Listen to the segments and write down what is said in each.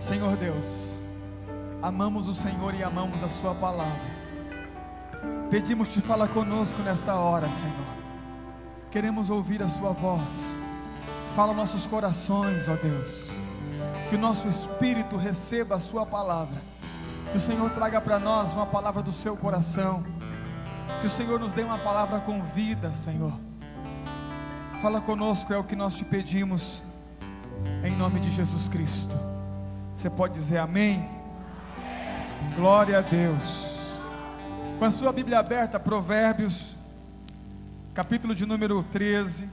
Senhor Deus, amamos o Senhor e amamos a sua palavra. Pedimos-te, fala conosco nesta hora, Senhor. Queremos ouvir a sua voz. Fala nossos corações, ó Deus. Que o nosso espírito receba a sua palavra. Que o Senhor traga para nós uma palavra do seu coração. Que o Senhor nos dê uma palavra com vida, Senhor. Fala conosco, é o que nós te pedimos, em nome de Jesus Cristo. Você pode dizer amém? Glória a Deus. Com a sua Bíblia aberta, Provérbios, capítulo de número 13,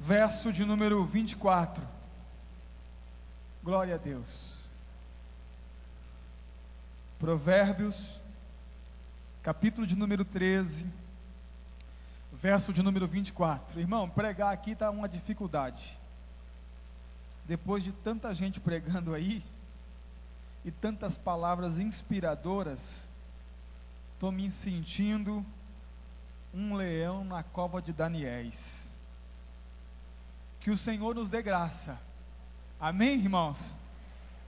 verso de número 24. Glória a Deus. Provérbios, capítulo de número 13, verso de número 24. Irmão, pregar aqui está uma dificuldade. Depois de tanta gente pregando aí, e tantas palavras inspiradoras, estou me sentindo um leão na cova de Daniéis. Que o Senhor nos dê graça. Amém, irmãos?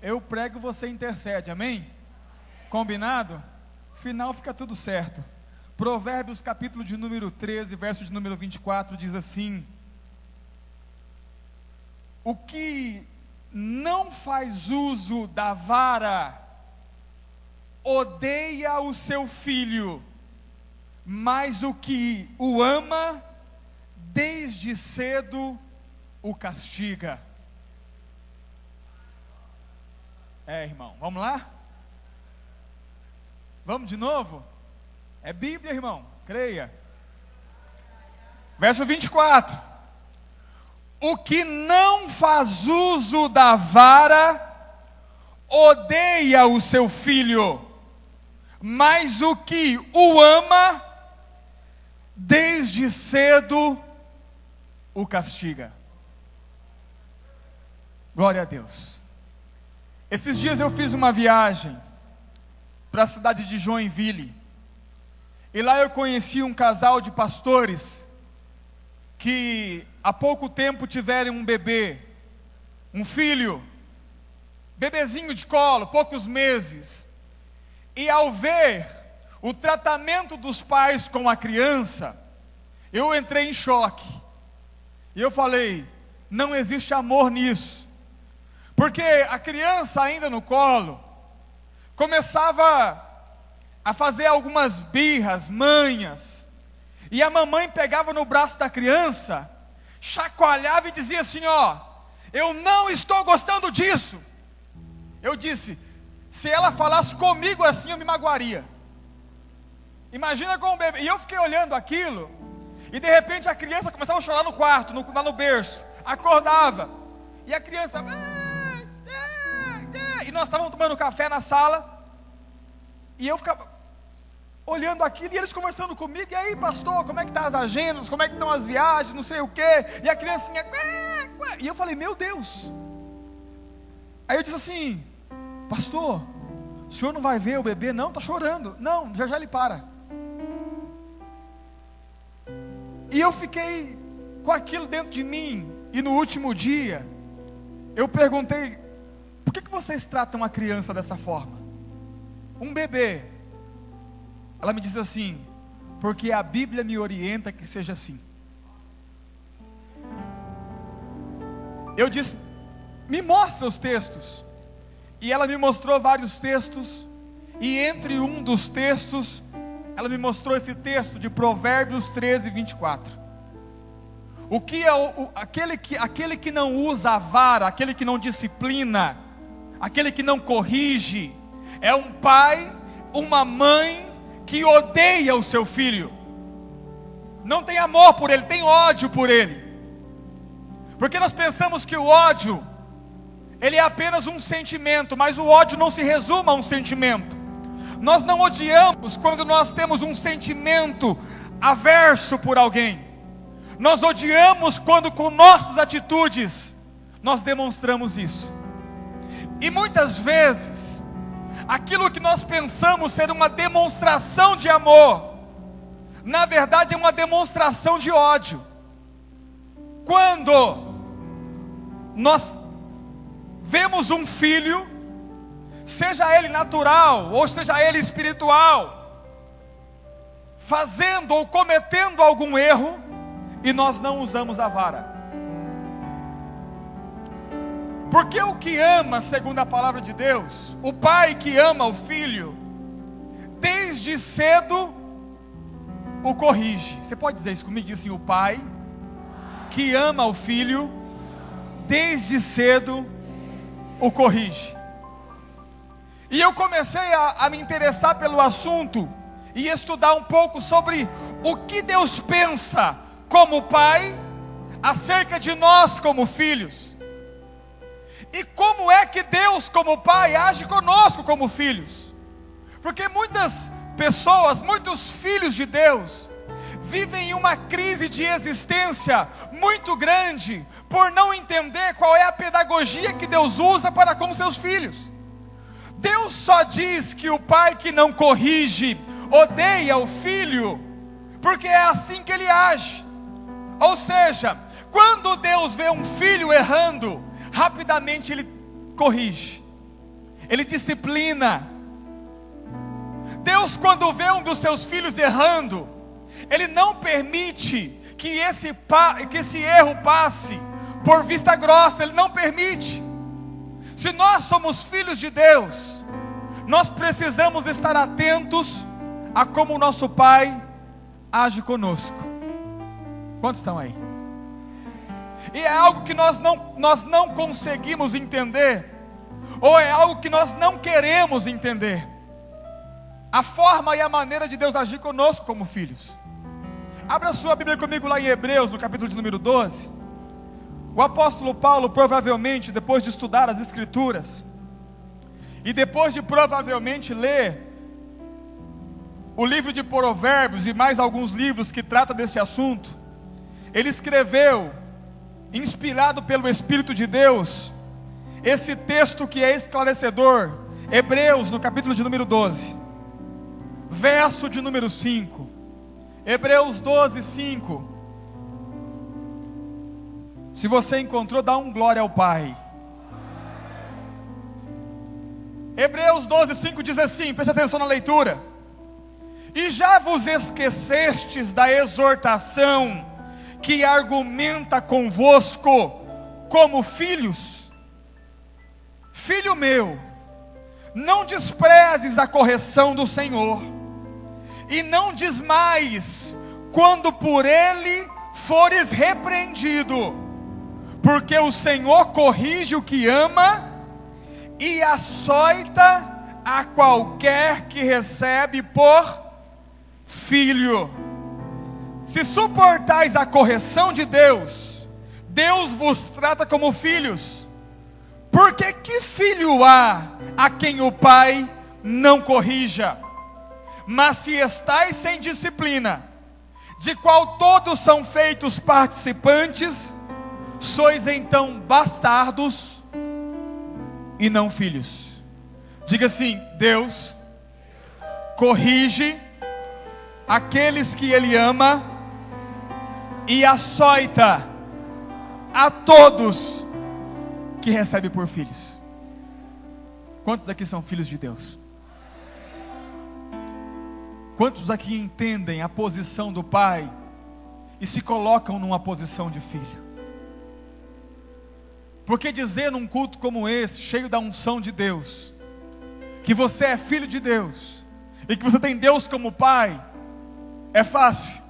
Eu prego, você intercede, amém? Combinado? Final fica tudo certo. Provérbios capítulo de número 13, verso de número 24 diz assim: o que não faz uso da vara odeia o seu filho, mas o que o ama desde cedo o castiga. Irmão, vamos lá? Vamos de novo? É Bíblia, irmão, creia. Verso 24. O que não faz uso da vara odeia o seu filho, mas o que o ama desde cedo o castiga. Glória a Deus. Esses dias eu fiz uma viagem para a cidade de Joinville, e lá eu conheci um casal de pastores que há pouco tempo tiveram um bebê, um filho, bebezinho de colo, poucos meses. E ao ver o tratamento dos pais com a criança, eu entrei em choque. E eu falei, não existe amor nisso. Porque a criança ainda no colo começava a fazer algumas birras, manhas. E a mamãe pegava no braço da criança, chacoalhava e dizia assim, ó, eu não estou gostando disso. Eu disse, se ela falasse comigo assim, eu me magoaria. Imagina com o bebê. E eu fiquei olhando aquilo, e de repente a criança começava a chorar no quarto, lá no berço, acordava, e a criança, e nós estávamos tomando café na sala, e eu ficava olhando aquilo, e eles conversando comigo, e aí pastor, como é que estão as agendas, como é que estão as viagens, não sei o que, e a criancinha, e eu falei, meu Deus. Aí eu disse assim, pastor, o senhor não vai ver o bebê? Não, está chorando. Não, já já ele para. E eu fiquei com aquilo dentro de mim, e no último dia, eu perguntei, por que vocês tratam a criança dessa forma? Um bebê. Ela me disse assim, porque a Bíblia me orienta que seja assim. Eu disse, me mostra os textos. E ela me mostrou vários textos, e entre um dos textos, ela me mostrou esse texto de Provérbios 13, 24. O que é aquele que não usa a vara, aquele que não disciplina, aquele que não corrige, é um pai, uma mãe que odeia o seu filho, não tem amor por ele, tem ódio por ele, porque nós pensamos que o ódio, ele é apenas um sentimento, mas o ódio não se resume a um sentimento. Nós não odiamos quando nós temos um sentimento averso por alguém, nós odiamos quando com nossas atitudes, nós demonstramos isso, e muitas vezes, aquilo que nós pensamos ser uma demonstração de amor, na verdade é uma demonstração de ódio. Quando nós vemos um filho, seja ele natural ou seja ele espiritual, fazendo ou cometendo algum erro, e nós não usamos a vara. Porque o que ama, segundo a palavra de Deus, o pai que ama o filho, desde cedo o corrige. Você pode dizer isso comigo? Diz assim: o pai que ama o filho, desde cedo o corrige. E eu comecei a me interessar pelo assunto e estudar um pouco sobre o que Deus pensa como pai acerca de nós como filhos, e como é que Deus como pai age conosco como filhos. Porque muitas pessoas, muitos filhos de Deus, vivem em uma crise de existência muito grande, por não entender qual é a pedagogia que Deus usa para com seus filhos. Deus só diz que o pai que não corrige odeia o filho, porque é assim que ele age. Ou seja, quando Deus vê um filho errando, rapidamente ele corrige, ele disciplina. Deus, quando vê um dos seus filhos errando, ele não permite que esse erro passe por vista grossa, ele não permite. Se nós somos filhos de Deus, nós precisamos estar atentos a como o nosso pai age conosco. Quantos estão aí? E é algo que nós não conseguimos entender, ou é algo que nós não queremos entender, a forma e a maneira de Deus agir conosco como filhos. Abra sua Bíblia comigo lá em Hebreus, no capítulo de número 12. O apóstolo Paulo, provavelmente, depois de estudar as Escrituras, e depois de provavelmente ler o livro de Provérbios e mais alguns livros que tratam desse assunto, ele escreveu, inspirado pelo Espírito de Deus, esse texto que é esclarecedor. Hebreus, no capítulo de número 12, verso de número 5. Hebreus 12, 5. Se você encontrou, dá um glória ao Pai. Hebreus 12, 5 diz assim, preste atenção na leitura: e já vos esquecestes da exortação que argumenta convosco como filhos? Filho meu, não desprezes a correção do Senhor, e não desmaies quando por Ele fores repreendido, porque o Senhor corrige o que ama e açoita a qualquer que recebe por filho. Se suportais a correção de Deus, Deus vos trata como filhos. Porque que filho há a quem o pai não corrija? Mas se estais sem disciplina, de qual todos são feitos participantes, sois então bastardos e não filhos. Diga assim: Deus corrige aqueles que Ele ama e açoita a todos que recebe por filhos. Quantos aqui são filhos de Deus? Quantos aqui entendem a posição do pai e se colocam numa posição de filho? Porque dizer num culto como esse, cheio da unção de Deus, que você é filho de Deus e que você tem Deus como pai, é fácil.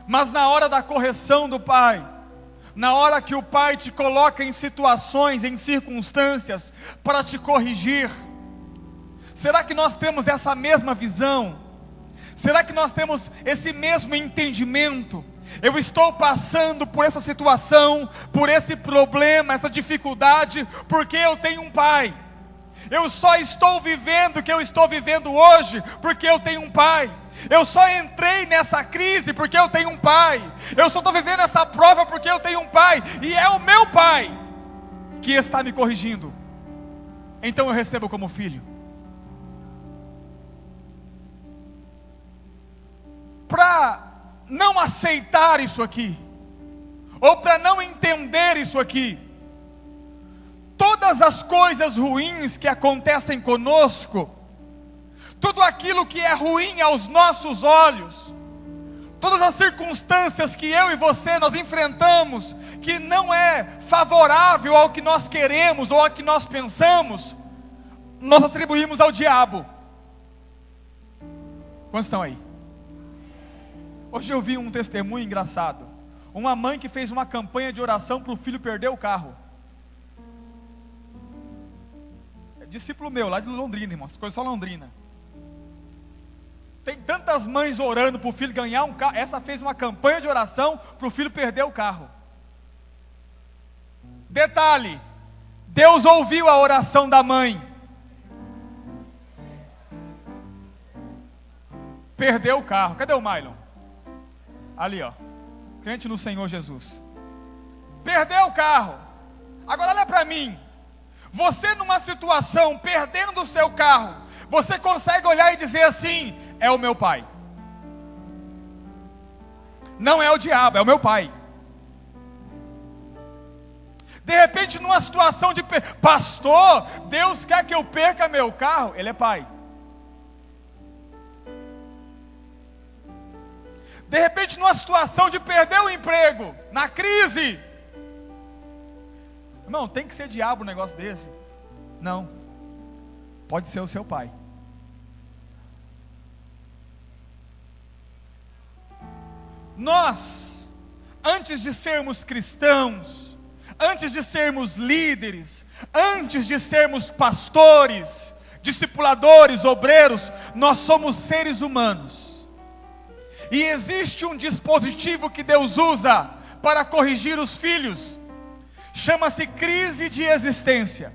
Mas na hora da correção do pai, na hora que o pai te coloca em situações, em circunstâncias para te corrigir, será que nós temos essa mesma visão? Será que nós temos esse mesmo entendimento? Eu estou passando por essa situação, por esse problema, essa dificuldade, porque eu tenho um pai. Eu só estou vivendo o que eu estou vivendo hoje, porque eu tenho um pai. Eu só entrei nessa crise porque eu tenho um pai. Eu só estou vivendo essa prova porque eu tenho um pai. E é o meu pai que está me corrigindo. Então eu recebo como filho. Para não aceitar isso aqui, ou para não entender isso aqui, toda todas as coisas ruins que acontecem conosco, tudo aquilo que é ruim aos nossos olhos, todas as circunstâncias que eu e você nós enfrentamos, que não é favorável ao que nós queremos ou ao que nós pensamos, nós atribuímos ao diabo. Quantos estão aí? Hoje eu vi um testemunho engraçado. Uma mãe que fez uma campanha de oração para o filho perder o carro. É discípulo meu, lá de Londrina, irmão. Essas coisas só Londrina. Tem tantas mães orando para o filho ganhar um carro. Essa fez uma campanha de oração para o filho perder o carro. Detalhe: Deus ouviu a oração da mãe. Perdeu o carro. Cadê o Mylon? Ali, ó. Crente no Senhor Jesus. Perdeu o carro. Agora olha para mim. Você numa situação perdendo o seu carro, você consegue olhar e dizer assim: é o meu pai. Não é o diabo, é o meu pai. De repente numa situação de pastor, Deus quer que eu perca meu carro. Ele é pai. De repente numa situação de perder o emprego, na crise. Irmão, tem que ser diabo um negócio desse? Não. Pode ser o seu pai. Nós, antes de sermos cristãos, antes de sermos líderes, antes de sermos pastores, discipuladores, obreiros, nós somos seres humanos. E existe um dispositivo que Deus usa para corrigir os filhos. Chama-se crise de existência.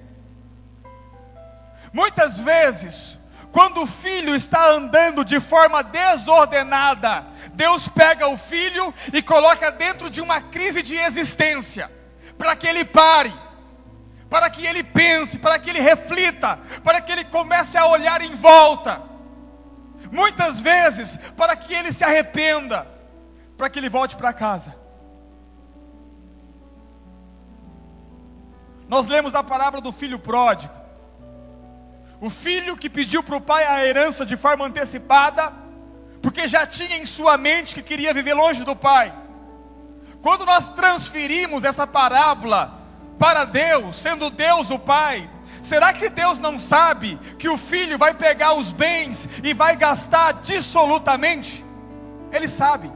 Muitas vezes, quando o filho está andando de forma desordenada, Deus pega o filho e coloca dentro de uma crise de existência, para que ele pare, para que ele pense, para que ele reflita, para que ele comece a olhar em volta. Muitas vezes, para que ele se arrependa, para que ele volte para casa. Nós lemos a parábola do filho pródigo. O filho que pediu para o pai a herança de forma antecipada, porque já tinha em sua mente que queria viver longe do pai. Quando nós transferimos essa parábola para Deus, sendo Deus o pai, será que Deus não sabe que o filho vai pegar os bens e vai gastar dissolutamente? Ele sabe.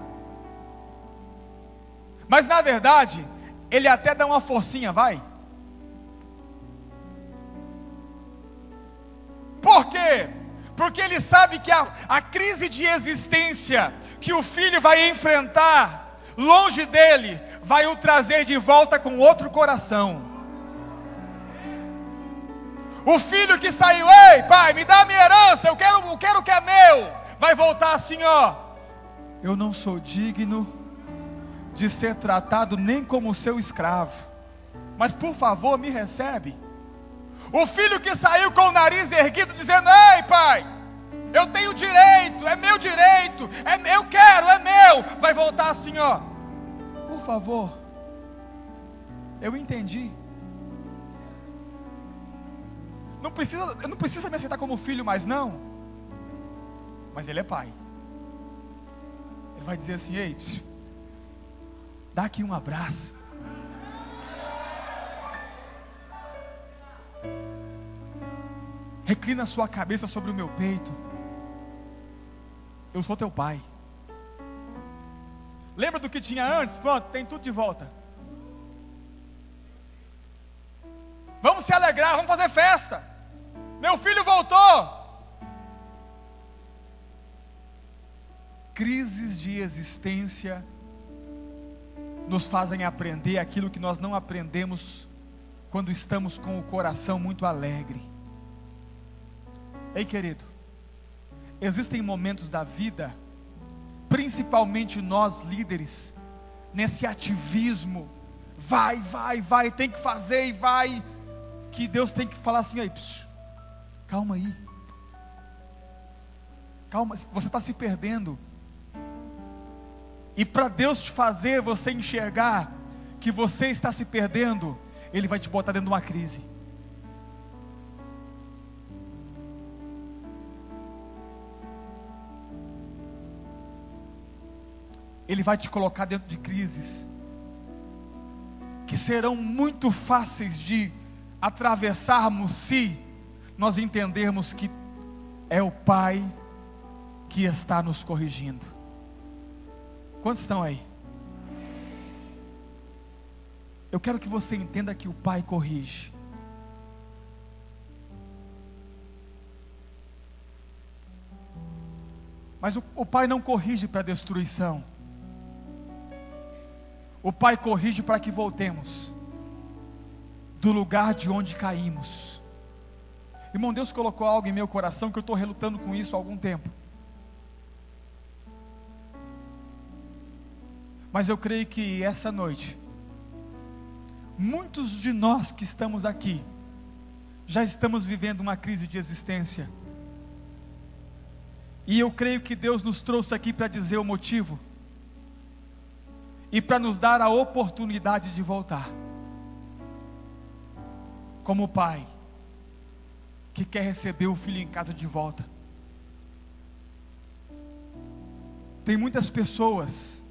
Mas na verdade, ele até dá uma forcinha, vai. Por quê? Porque ele sabe que a crise de existência que o filho vai enfrentar, longe dele, vai o trazer de volta com outro coração. O filho que saiu: ei pai, me dá a minha herança, eu quero o que é meu, vai voltar assim, ó: eu não sou digno de ser tratado nem como seu escravo, mas por favor me recebe. O filho que saiu com o nariz erguido dizendo: ei pai, eu tenho direito, é meu direito, eu quero, é meu, vai voltar assim, ó: por favor, eu entendi. Não precisa me aceitar como filho mais não. Mas ele é pai. Ele vai dizer assim: ei, dá aqui um abraço. Reclina a sua cabeça sobre o meu peito. Eu sou teu pai. Lembra do que tinha antes? Pronto, tem tudo de volta. Vamos se alegrar, vamos fazer festa. Meu filho voltou. Crises de existência nos fazem aprender aquilo que nós não aprendemos quando estamos com o coração muito alegre. Ei, querido, existem momentos da vida, principalmente nós líderes, nesse ativismo, vai, tem que fazer e vai, que Deus tem que falar assim: aí, calma aí, calma, você está se perdendo. E para Deus te fazer você enxergar que você está se perdendo, Ele vai te botar dentro de uma crise. Ele vai te colocar dentro de crises que serão muito fáceis de atravessarmos se nós entendermos que é o Pai que está nos corrigindo. Quantos estão aí? Eu quero que você entenda que o Pai corrige. Mas o Pai não corrige para destruição. O Pai corrige para que voltemos do lugar de onde caímos. Irmão, Deus colocou algo em meu coração que eu estou relutando com isso há algum tempo. Mas eu creio que essa noite, muitos de nós que estamos aqui, já estamos vivendo uma crise de existência. E eu creio que Deus nos trouxe aqui para dizer o motivo e para nos dar a oportunidade de voltar, como pai que quer receber o filho em casa de volta. Tem muitas pessoas,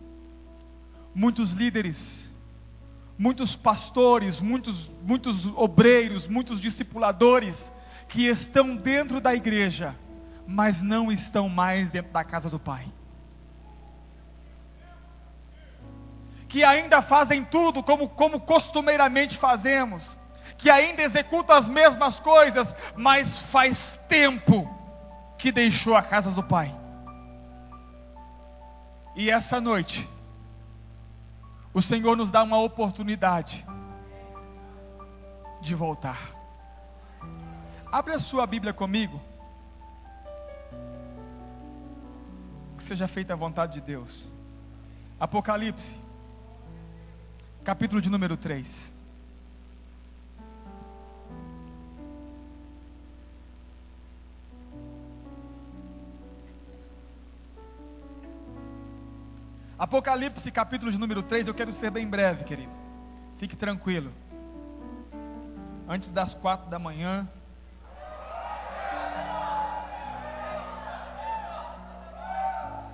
muitos líderes, muitos pastores, muitos obreiros, muitos discipuladores que estão dentro da igreja, mas não estão mais dentro da casa do Pai, que ainda fazem tudo como costumeiramente fazemos, que ainda executam as mesmas coisas, mas faz tempo que deixou a casa do Pai. E essa noite o Senhor nos dá uma oportunidade de voltar. Abre a sua Bíblia comigo. Que seja feita a vontade de Deus. Apocalipse, capítulo de número 3. Apocalipse, capítulo de número 3, eu quero ser bem breve, querido. Fique tranquilo. Antes das 4 da manhã.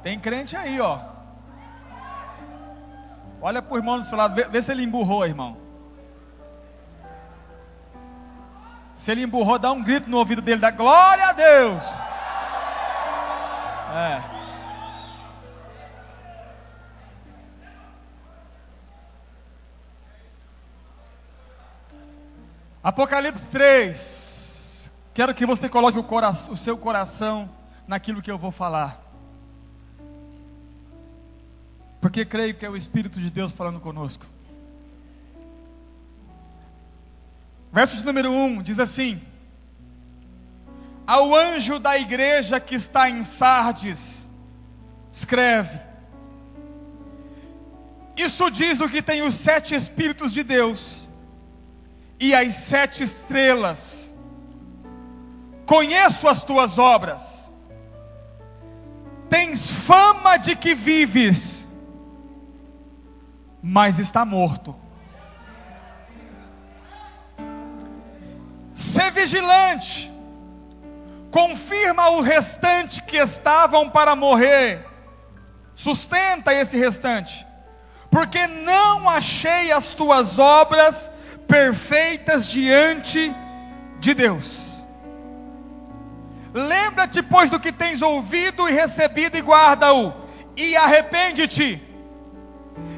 Tem crente aí, ó. Olha pro irmão do seu lado, vê se ele emburrou, irmão. Se ele emburrou, dá um grito no ouvido dele, dá glória a Deus. É. Apocalipse 3. Quero que você coloque o seu coração naquilo que eu vou falar, porque creio que é o Espírito de Deus falando conosco. Verso de número 1 diz assim: ao anjo da igreja que está em Sardes, escreve: isso diz o que tem os 7 Espíritos de Deus e as 7 estrelas. Conheço as tuas obras, tens fama de que vives, mas está morto. Sê vigilante, confirma o restante que estavam para morrer, sustenta esse restante, porque não achei as tuas obras perfeitas diante de Deus. Lembra-te, pois, do que tens ouvido e recebido, e guarda-o, e arrepende-te.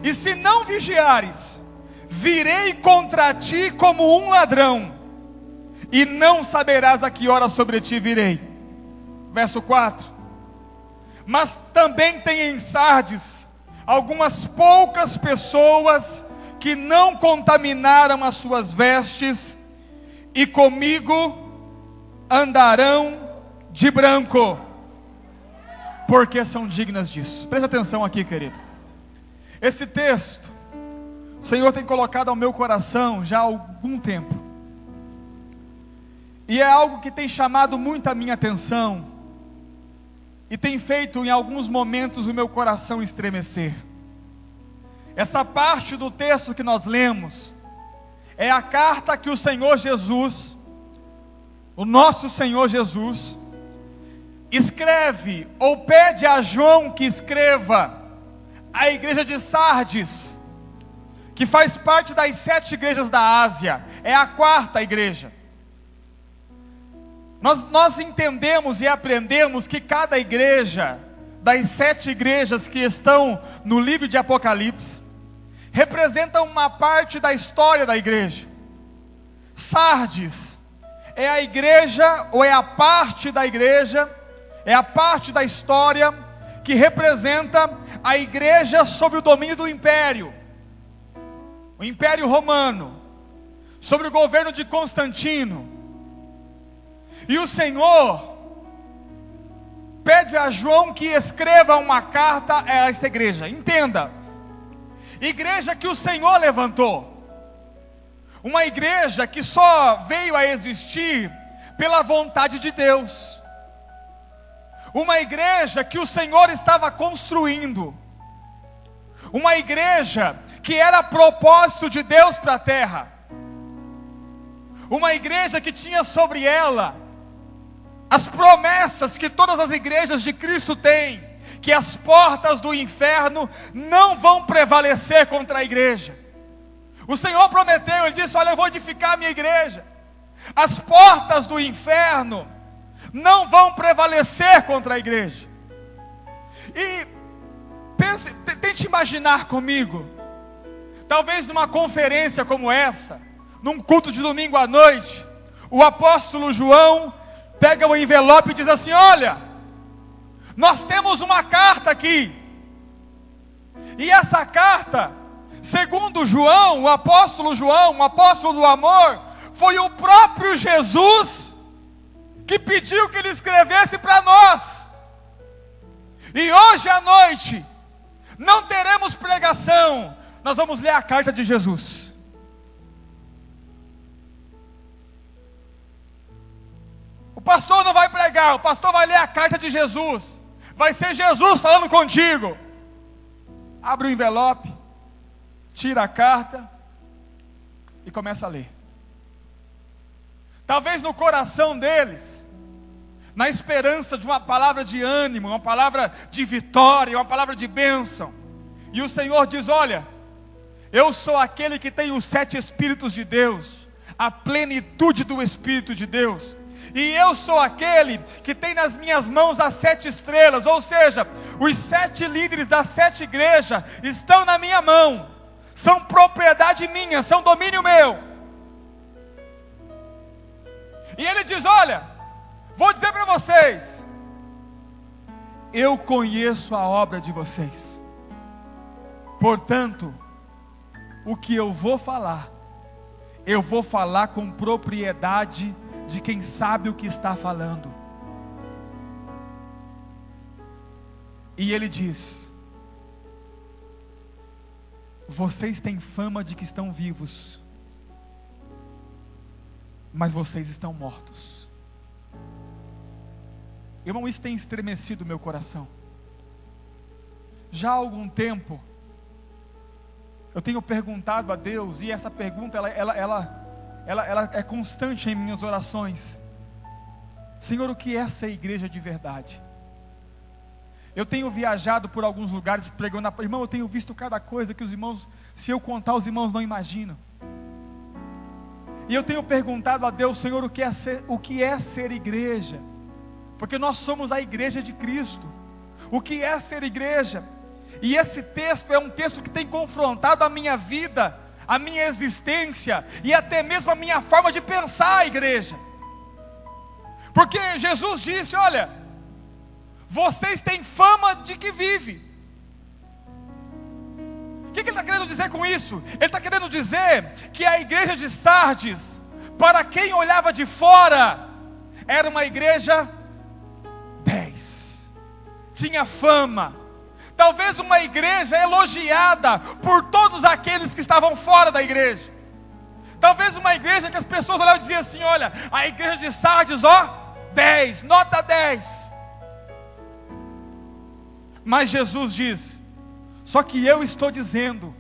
E se não vigiares, virei contra ti como um ladrão, e não saberás a que hora sobre ti virei. Verso 4. Mas também tem em Sardes algumas poucas pessoas que não contaminaram as suas vestes, e comigo andarão de branco, porque são dignas disso. Presta atenção aqui, querido. Esse texto, o Senhor tem colocado ao meu coração já há algum tempo, e é algo que tem chamado muito a minha atenção, e tem feito em alguns momentos o meu coração estremecer. Essa parte do texto que nós lemos é a carta que o Senhor Jesus, o nosso Senhor Jesus, escreve ou pede a João que escreva a igreja de Sardes, que faz parte das 7 igrejas da Ásia, é a 4ª igreja. Nós entendemos e aprendemos que cada igreja, das 7 igrejas que estão no livro de Apocalipse, representa uma parte da história da igreja. Sardes é a igreja, ou é a parte da igreja, é a parte da história que representa a igreja sob o domínio do império, o Império Romano, sobre o governo de Constantino. E o Senhor pede a João que escreva uma carta a essa igreja. Entenda, igreja que o Senhor levantou, uma igreja que só veio a existir pela vontade de Deus, uma igreja que o Senhor estava construindo, uma igreja que era propósito de Deus para a terra, uma igreja que tinha sobre ela as promessas que todas as igrejas de Cristo têm, que as portas do inferno não vão prevalecer contra a igreja. O Senhor prometeu, Ele disse: olha, eu vou edificar a minha igreja, as portas do inferno não vão prevalecer contra a igreja. E tente imaginar comigo, talvez numa conferência como essa, num culto de domingo à noite, o apóstolo João pega o envelope e diz assim: olha, nós temos uma carta aqui, e essa carta, segundo João, o apóstolo João, o apóstolo do amor, foi o próprio Jesus que pediu que ele escrevesse para nós. E hoje à noite não teremos pregação, nós vamos ler a carta de Jesus. O pastor não vai pregar, o pastor vai ler a carta de Jesus. Vai ser Jesus falando contigo. Abre o envelope, tira a carta e começa a ler. Talvez no coração deles, na esperança de uma palavra de ânimo, uma palavra de vitória, uma palavra de bênção. E o Senhor diz: olha, eu sou aquele que tem os 7 Espíritos de Deus, a plenitude do Espírito de Deus. E eu sou aquele que tem nas minhas mãos as 7 estrelas, ou seja, os 7 líderes das 7 igrejas estão na minha mão, são propriedade minha, são domínio meu. E ele diz: olha, vou dizer para vocês, eu conheço a obra de vocês, portanto, o que eu vou falar com propriedade de quem sabe o que está falando. E ele diz: vocês têm fama de que estão vivos, mas vocês estão mortos. Irmão, isso tem estremecido o meu coração. Já há algum tempo eu tenho perguntado a Deus, e essa pergunta ela é constante em minhas orações: Senhor, o que é essa igreja de verdade? Eu tenho viajado por alguns lugares pregando, irmão, eu tenho visto cada coisa que os irmãos, se eu contar, os irmãos não imaginam. E eu tenho perguntado a Deus: Senhor, o que é ser igreja? Porque nós somos a igreja de Cristo. O que é ser igreja? E esse texto é um texto que tem confrontado a minha vida, a minha existência e até mesmo a minha forma de pensar a igreja. Porque Jesus disse: olha, vocês têm fama de que vive. O que ele está querendo dizer com isso? Ele está querendo dizer que a igreja de Sardes, para quem olhava de fora, era uma igreja 10, tinha fama, talvez uma igreja elogiada por todos aqueles que estavam fora da igreja, talvez uma igreja que as pessoas olhavam e diziam assim: olha, a igreja de Sardes, ó, 10, nota 10. Mas Jesus diz: só que eu estou dizendo,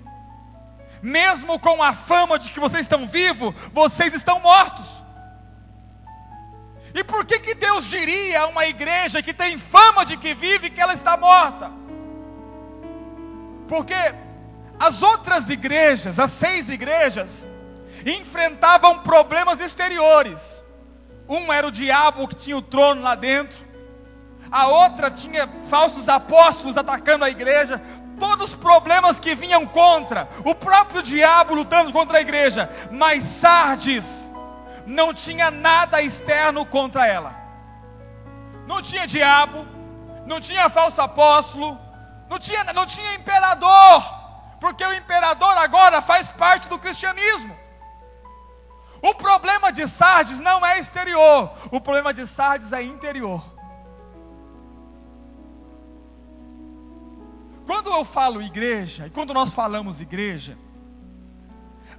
mesmo com a fama de que vocês estão vivos, vocês estão mortos. E por que Deus diria a uma igreja que tem fama de que vive que ela está morta? Porque as outras igrejas, as 6 igrejas, enfrentavam problemas exteriores. Um era o diabo que tinha o trono lá dentro. A outra tinha falsos apóstolos atacando a igreja. Todos os problemas que vinham contra, o próprio diabo lutando contra a igreja. Mas Sardes não tinha nada externo contra ela. Não tinha diabo, não tinha falso apóstolo, não tinha imperador, porque o imperador agora faz parte do cristianismo. O problema de Sardes não é exterior, o problema de Sardes é interior. Quando eu falo igreja, e quando nós falamos igreja,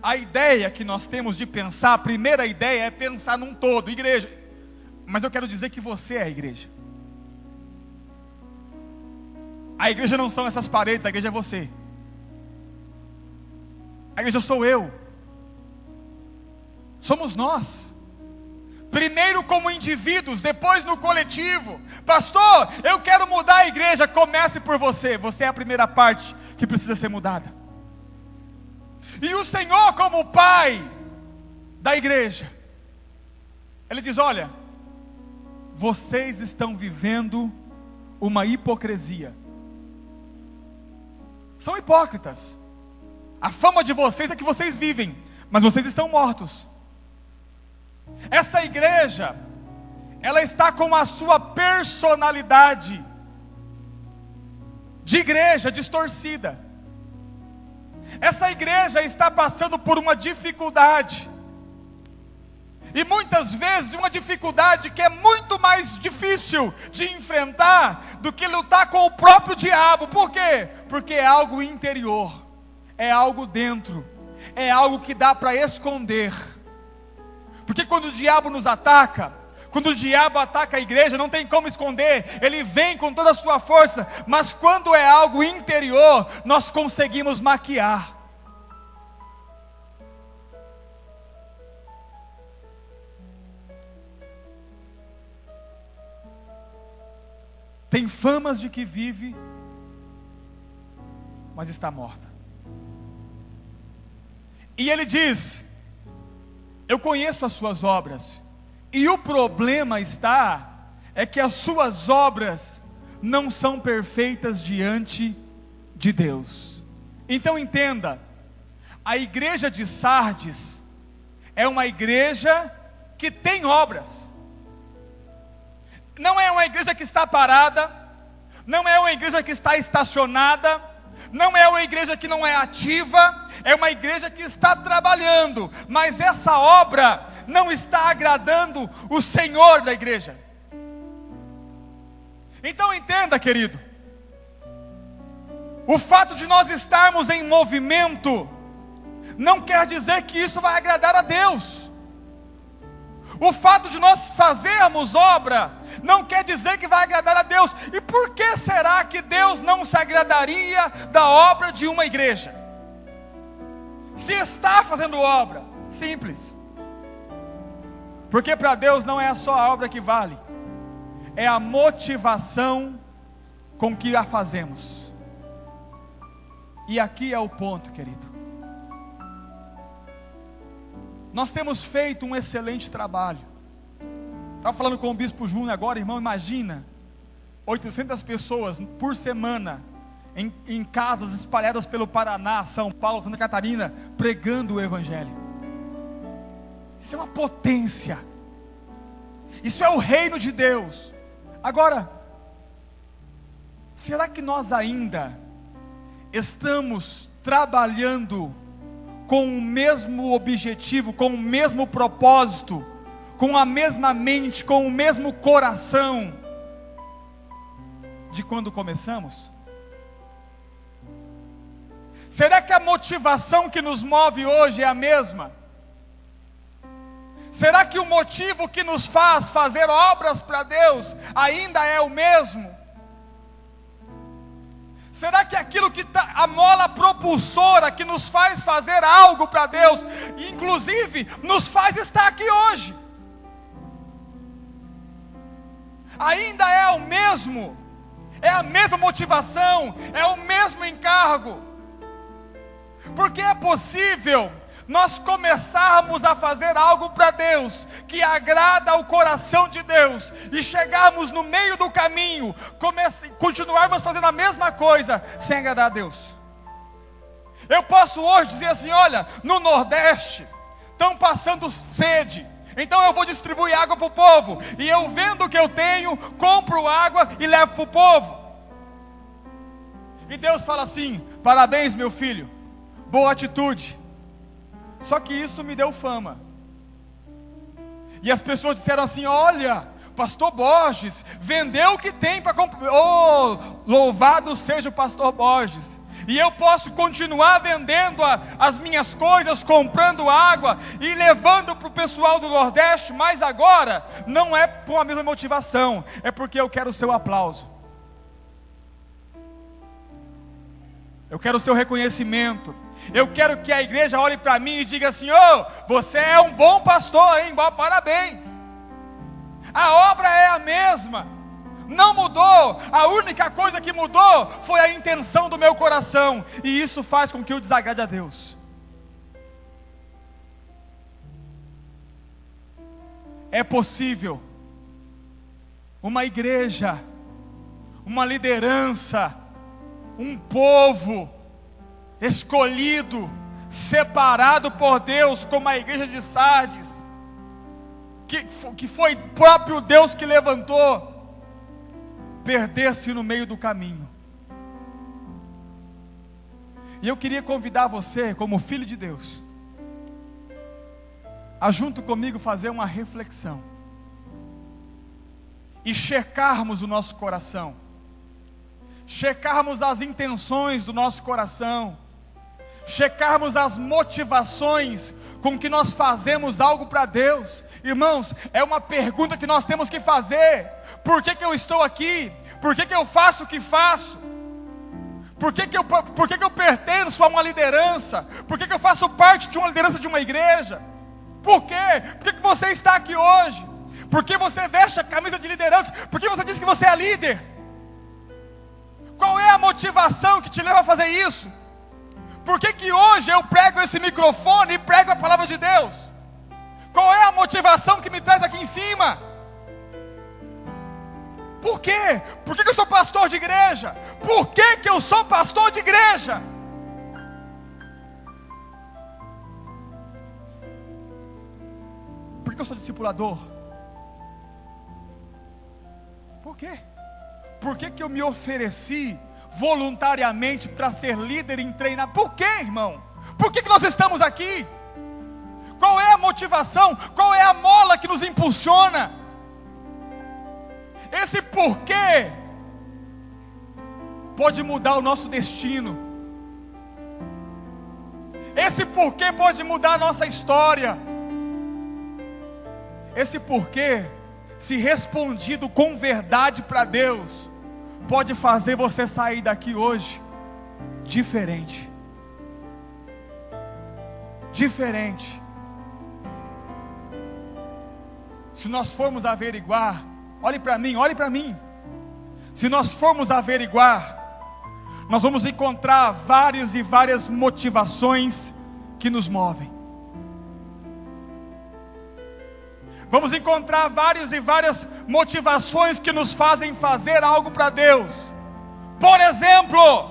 a ideia que nós temos de pensar, a primeira ideia é pensar num todo, igreja. Mas eu quero dizer que você é a igreja. A igreja não são essas paredes, a igreja é você. A igreja sou eu. Somos nós. Primeiro como indivíduos, depois no coletivo. Pastor, eu quero mudar a igreja. Comece por você. Você é a primeira parte que precisa ser mudada. E o Senhor como Pai da igreja, Ele diz: olha, vocês estão vivendo uma hipocrisia. São hipócritas. A fama de vocês é que vocês vivem, mas vocês estão mortos. Essa igreja, ela está com a sua personalidade de igreja distorcida. Essa igreja está passando por uma dificuldade, e muitas vezes uma dificuldade que é muito mais difícil de enfrentar do que lutar com o próprio diabo. Por quê? Porque é algo interior, é algo dentro, é algo que dá para esconder. Porque quando o diabo nos ataca, quando o diabo ataca a igreja, não tem como esconder, ele vem com toda a sua força. Mas quando é algo interior, nós conseguimos maquiar. Tem famas de que vive, mas está morta. E ele diz: eu conheço as suas obras, e o problema é que as suas obras não são perfeitas diante de Deus. Então entenda, a igreja de Sardes é uma igreja que tem obras. Não é uma igreja que está parada, não é uma igreja que está estacionada, não é uma igreja que não é ativa, é uma igreja que está trabalhando, mas essa obra não está agradando o Senhor da igreja. Então entenda, querido, o fato de nós estarmos em movimento não quer dizer que isso vai agradar a Deus. O fato de nós fazermos obra não quer dizer que vai agradar a Deus. E por que será que Deus não se agradaria da obra de uma igreja? Se está fazendo obra, simples. Porque para Deus não é só a obra que vale, é a motivação com que a fazemos. E aqui é o ponto, querido. Nós temos feito um excelente trabalho. Estava falando com o Bispo Júnior agora, irmão, imagina 800 pessoas por semana em casas espalhadas pelo Paraná, São Paulo, Santa Catarina, pregando o Evangelho. Isso é uma potência. Isso é o reino de Deus. Agora, será que nós ainda estamos trabalhando com o mesmo objetivo, com o mesmo propósito, com a mesma mente, com o mesmo coração de quando começamos? Será que a motivação que nos move hoje é a mesma? Será que o motivo que nos faz fazer obras para Deus ainda é o mesmo? Será que aquilo que a mola propulsora que nos faz fazer algo para Deus, inclusive nos faz estar aqui hoje, ainda é o mesmo? é a mesma motivação, é o mesmo encargo. Porque é possível nós começarmos a fazer algo para Deus, que agrada ao coração de Deus, e chegarmos no meio do caminho, continuarmos fazendo a mesma coisa, sem agradar a Deus. Eu posso hoje dizer assim: olha, no Nordeste estão passando sede, então eu vou distribuir água para o povo, e eu vendo o que eu tenho, compro água e levo para o povo. E Deus fala assim: parabéns, meu filho, boa atitude. Só que isso me deu fama. E as pessoas disseram assim: olha, pastor Borges vendeu o que tem para comprar. Oh, louvado seja o pastor Borges. E eu posso continuar vendendo as minhas coisas, comprando água e levando para o pessoal do Nordeste, mas agora não é por a mesma motivação, é porque eu quero o seu aplauso, eu quero o seu reconhecimento. Eu quero que a igreja olhe para mim e diga assim: oh, você é um bom pastor, hein? Parabéns. A obra é a mesma, não mudou. A única coisa que mudou foi a intenção do meu coração, e isso faz com que eu desagrade a Deus. É possível uma igreja, uma liderança, um povo escolhido, separado por Deus, como a igreja de Sardes, que foi próprio Deus que levantou, perder-se no meio do caminho. E eu queria convidar você, como filho de Deus, a junto comigo fazer uma reflexão e checarmos o nosso coração, checarmos as intenções do nosso coração, checarmos as motivações com que nós fazemos algo para Deus. Irmãos, é uma pergunta que nós temos que fazer: por que eu estou aqui? Por que eu faço o que faço? Por que eu pertenço a uma liderança? Por que eu faço parte de uma liderança de uma igreja? Por quê? Por que você está aqui hoje? Por que você veste a camisa de liderança? Por que você diz que você é líder? Qual é a motivação que te leva a fazer isso? Por que hoje eu prego esse microfone e prego a palavra de Deus? Qual é a motivação que me traz aqui em cima? Por quê? Por que eu sou pastor de igreja? Por que eu sou pastor de igreja? Por que eu sou discipulador? Por quê? Por que eu me ofereci voluntariamente para ser líder em treinar? Por quê, irmão? Por que nós estamos aqui? Qual é a motivação? Qual é a mola que nos impulsiona? Esse porquê pode mudar o nosso destino. Esse porquê pode mudar a nossa história. Esse porquê, se respondido com verdade para Deus, pode fazer você sair daqui hoje diferente. Diferente. Se nós formos averiguar, olhe para mim, olhe para mim. Se nós formos averiguar, nós vamos encontrar várias e várias motivações que nos movem. Vamos encontrar várias e várias motivações que nos fazem fazer algo para Deus. Por exemplo,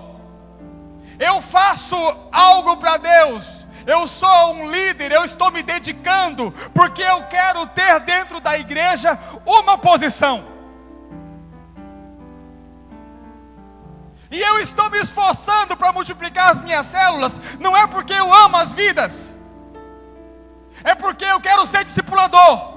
eu faço algo para Deus, eu sou um líder, eu estou me dedicando, porque eu quero ter dentro da igreja uma posição. E eu estou me esforçando para multiplicar as minhas células, não é porque eu amo as vidas, é porque eu quero ser discipulador.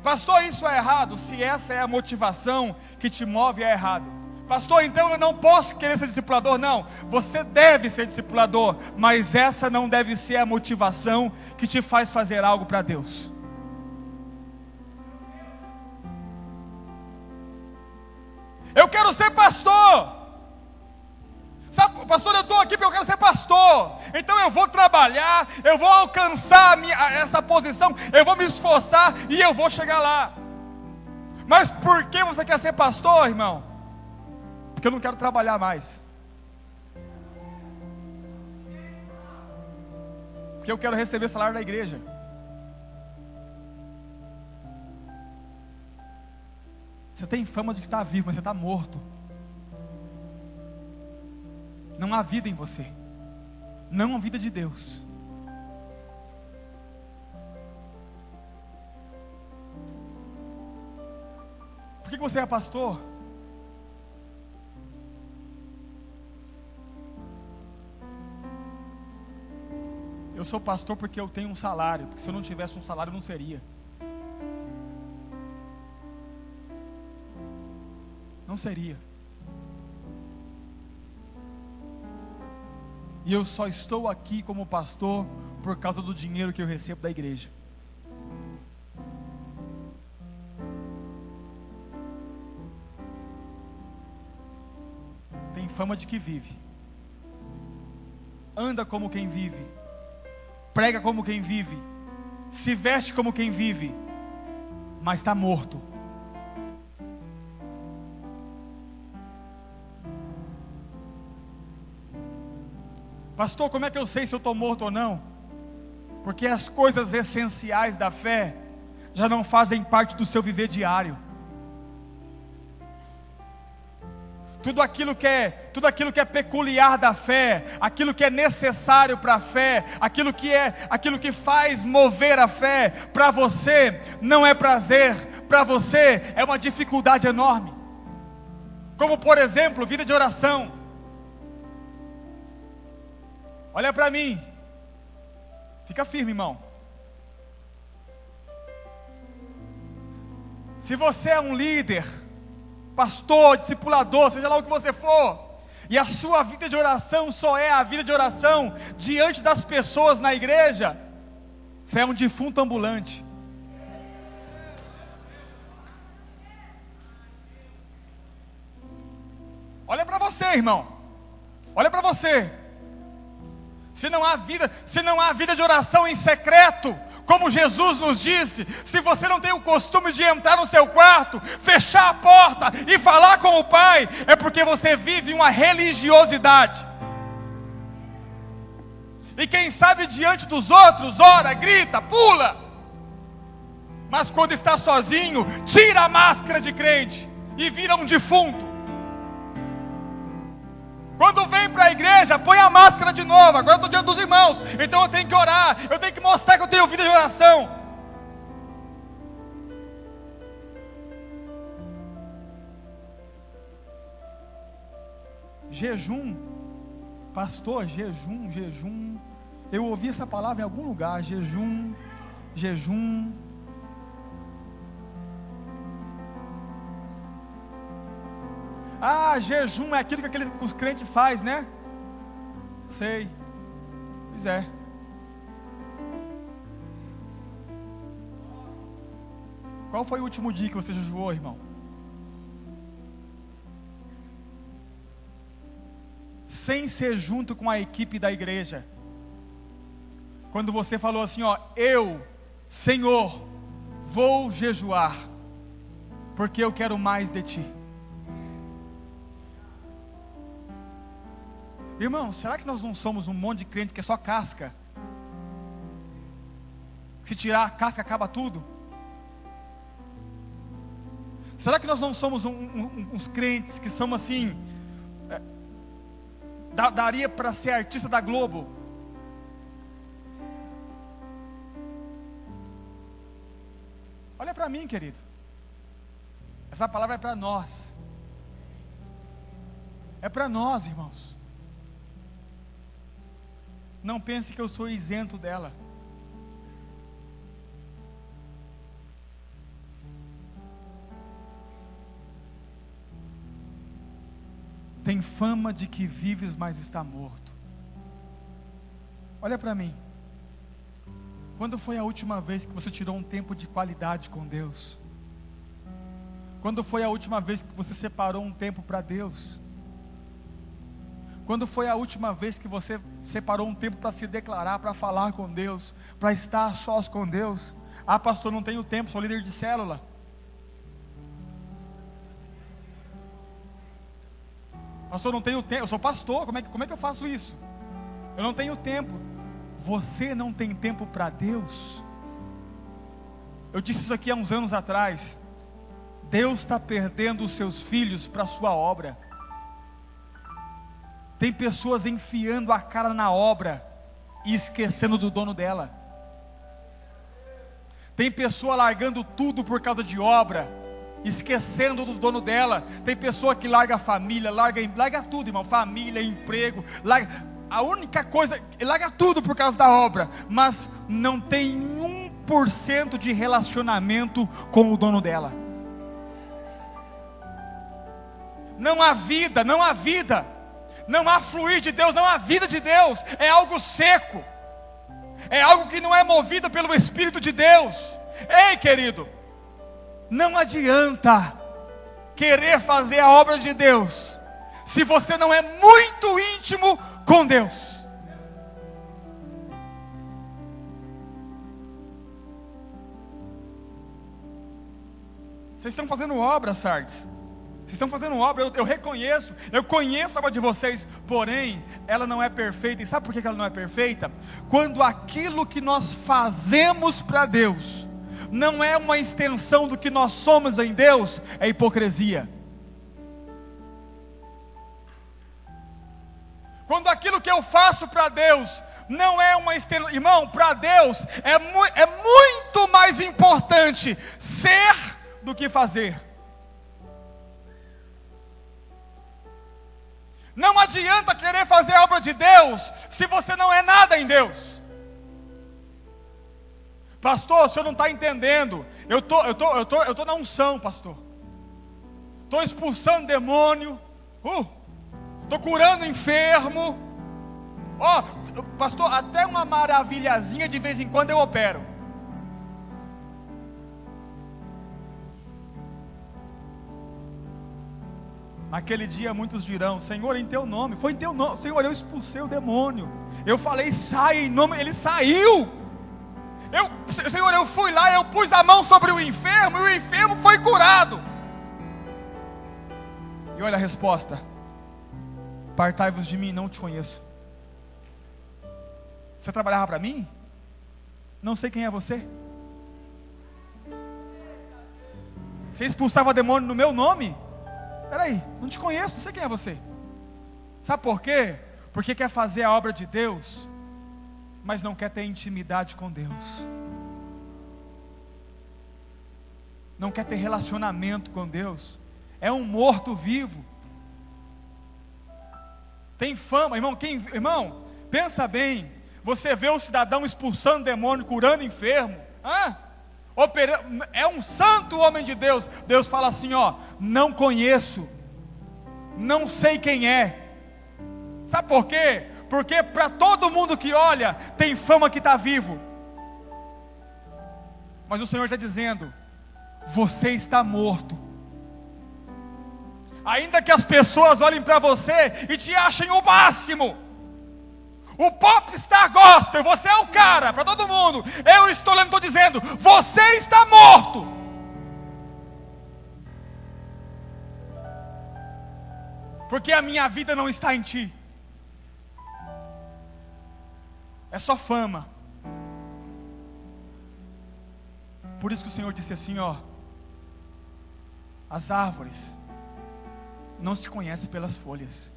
Pastor, isso é errado. Se essa é a motivação que te move, é errado. Pastor, então eu não posso querer ser discipulador. Não, você deve ser discipulador, mas essa não deve ser a motivação que te faz fazer algo para Deus. Eu quero ser pastor. Sabe, pastor, eu estou aqui porque eu quero ser pastor. Então eu vou trabalhar, eu vou alcançar essa posição, eu vou me esforçar e eu vou chegar lá. Mas por que você quer ser pastor, irmão? Porque eu não quero trabalhar mais. Porque eu quero receber salário da igreja. Você tem fama de que está vivo, mas você está morto. Não há vida em você. Não há vida de Deus. Por que você é pastor? Eu sou pastor porque eu tenho um salário. Porque se eu não tivesse um salário, eu não seria. Não seria. E eu só estou aqui como pastor por causa do dinheiro que eu recebo da igreja. Tem fama de que vive. Anda como quem vive. Prega como quem vive. Se veste como quem vive. Mas está morto. Pastor, como é que eu sei se eu estou morto ou não? Porque as coisas essenciais da fé já não fazem parte do seu viver diário. Tudo aquilo que é peculiar da fé, aquilo que é necessário para a fé, aquilo que faz mover a fé, para você não é prazer, para você é uma dificuldade enorme. Como por exemplo, vida de oração. Olha para mim. Fica firme, irmão. Se você é um líder, pastor, discipulador, seja lá o que você for, e a sua vida de oração só é a vida de oração diante das pessoas na igreja, você é um defunto ambulante. Olha para você, irmão. Olha para você. Se não há vida de oração em secreto, como Jesus nos disse, se você não tem o costume de entrar no seu quarto, fechar a porta e falar com o Pai, é porque você vive uma religiosidade. E quem sabe diante dos outros, ora, grita, pula. Mas quando está sozinho, tira a máscara de crente e vira um defunto. Quando vem para a igreja, põe a máscara de novo. Agora eu estou diante dos irmãos, então eu tenho que orar, eu tenho que mostrar que eu tenho vida de oração. Jejum, pastor, jejum. Eu ouvi essa palavra em algum lugar, jejum. Ah, jejum é aquilo que os crentes fazem, né? Sei. Pois é. Qual foi o último dia que você jejuou, irmão? Sem ser junto com a equipe da igreja. Quando você falou assim, ó, eu, Senhor, vou jejuar, porque eu quero mais de Ti. Irmão, será que nós não somos um monte de crente que é só casca? Se tirar a casca acaba tudo? Será que nós não somos uns crentes que somos assim, daria para ser artista da Globo? Olha para mim, querido. Essa palavra é para nós. É para nós, irmãos. Não pense que eu sou isento dela. Tem fama de que vives, mas está morto. Olha para mim. Quando foi a última vez que você tirou um tempo de qualidade com Deus? Quando foi a última vez que você separou um tempo para Deus? Quando foi a última vez que você separou um tempo para se declarar, para falar com Deus, para estar a sós com Deus? Ah, pastor, não tenho tempo, sou líder de célula. Pastor, eu não tenho tempo, eu sou pastor, como é que eu faço isso? Eu não tenho tempo. Você não tem tempo para Deus? Eu disse isso aqui há uns anos atrás. Deus está perdendo os seus filhos para a sua obra. Tem pessoas enfiando a cara na obra e esquecendo do dono dela. Tem pessoa largando tudo por causa de obra, esquecendo do dono dela. Tem pessoa que larga a família, larga tudo, irmão, família, emprego, larga a única coisa, larga tudo por causa da obra, mas não tem 1% de relacionamento com o dono dela. Não há vida, não há vida, não há fluir de Deus, não há vida de Deus. É algo seco, é algo que não é movido pelo Espírito de Deus. Ei, querido, não adianta querer fazer a obra de Deus se você não é muito íntimo com Deus. Vocês estão fazendo obra, Sardes. Vocês estão fazendo obra, eu reconheço, eu conheço a obra de vocês, porém, ela não é perfeita. E sabe por que ela não é perfeita? Quando aquilo que nós fazemos para Deus não é uma extensão do que nós somos em Deus, é hipocrisia. Quando aquilo que eu faço para Deus não é uma extensão, irmão, para Deus é muito mais importante ser do que fazer. Não adianta querer fazer a obra de Deus se você não é nada em Deus. Pastor, o senhor não está entendendo. Eu tô na unção, pastor. Estou expulsando demônio. Estou curando enfermo. Pastor, até uma maravilhazinha de vez em quando eu opero. Naquele dia muitos dirão: Senhor, em teu nome, foi em teu nome, Senhor, eu expulsei o demônio. Eu falei, sai em nome, ele saiu. Senhor, eu fui lá, eu pus a mão sobre o enfermo, e o enfermo foi curado. E olha a resposta: apartai-vos de mim, não te conheço. Você trabalhava para mim? Não sei quem é você. Você expulsava demônio no meu nome? Peraí, não te conheço, não sei quem é você. Sabe por quê? Porque quer fazer a obra de Deus, mas não quer ter intimidade com Deus. Não quer ter relacionamento com Deus. É um morto vivo. Tem fama, irmão. Irmão, pensa bem. Você vê o cidadão expulsando demônio, curando enfermo. É um santo homem de Deus. Deus fala assim, não conheço, não sei quem é. Sabe por quê? Porque para todo mundo que olha, tem fama que está vivo. Mas o Senhor está dizendo: você está morto. Ainda que as pessoas olhem para você e te achem o máximo, o popstar gospel, você é o cara, para todo mundo. Eu estou lendo, estou dizendo: você está morto. Porque a minha vida não está em ti. É só fama. Por isso que o Senhor disse assim, as árvores não se conhecem pelas folhas,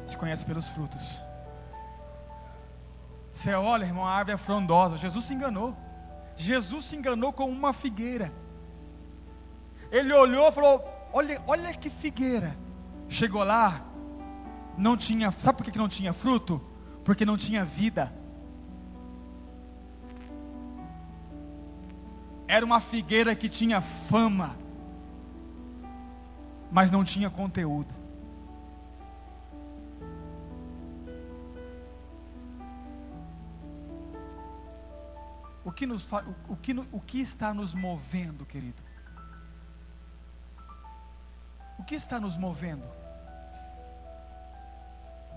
se conhecem pelos frutos. Você olha, irmão, a árvore é frondosa. Jesus se enganou. Jesus se enganou com uma figueira. Ele olhou e falou: olha que figueira. Chegou lá, não tinha. Sabe por que não tinha fruto? Porque não tinha vida. Era uma figueira que tinha fama, mas não tinha conteúdo. O que está nos movendo, querido? O que está nos movendo?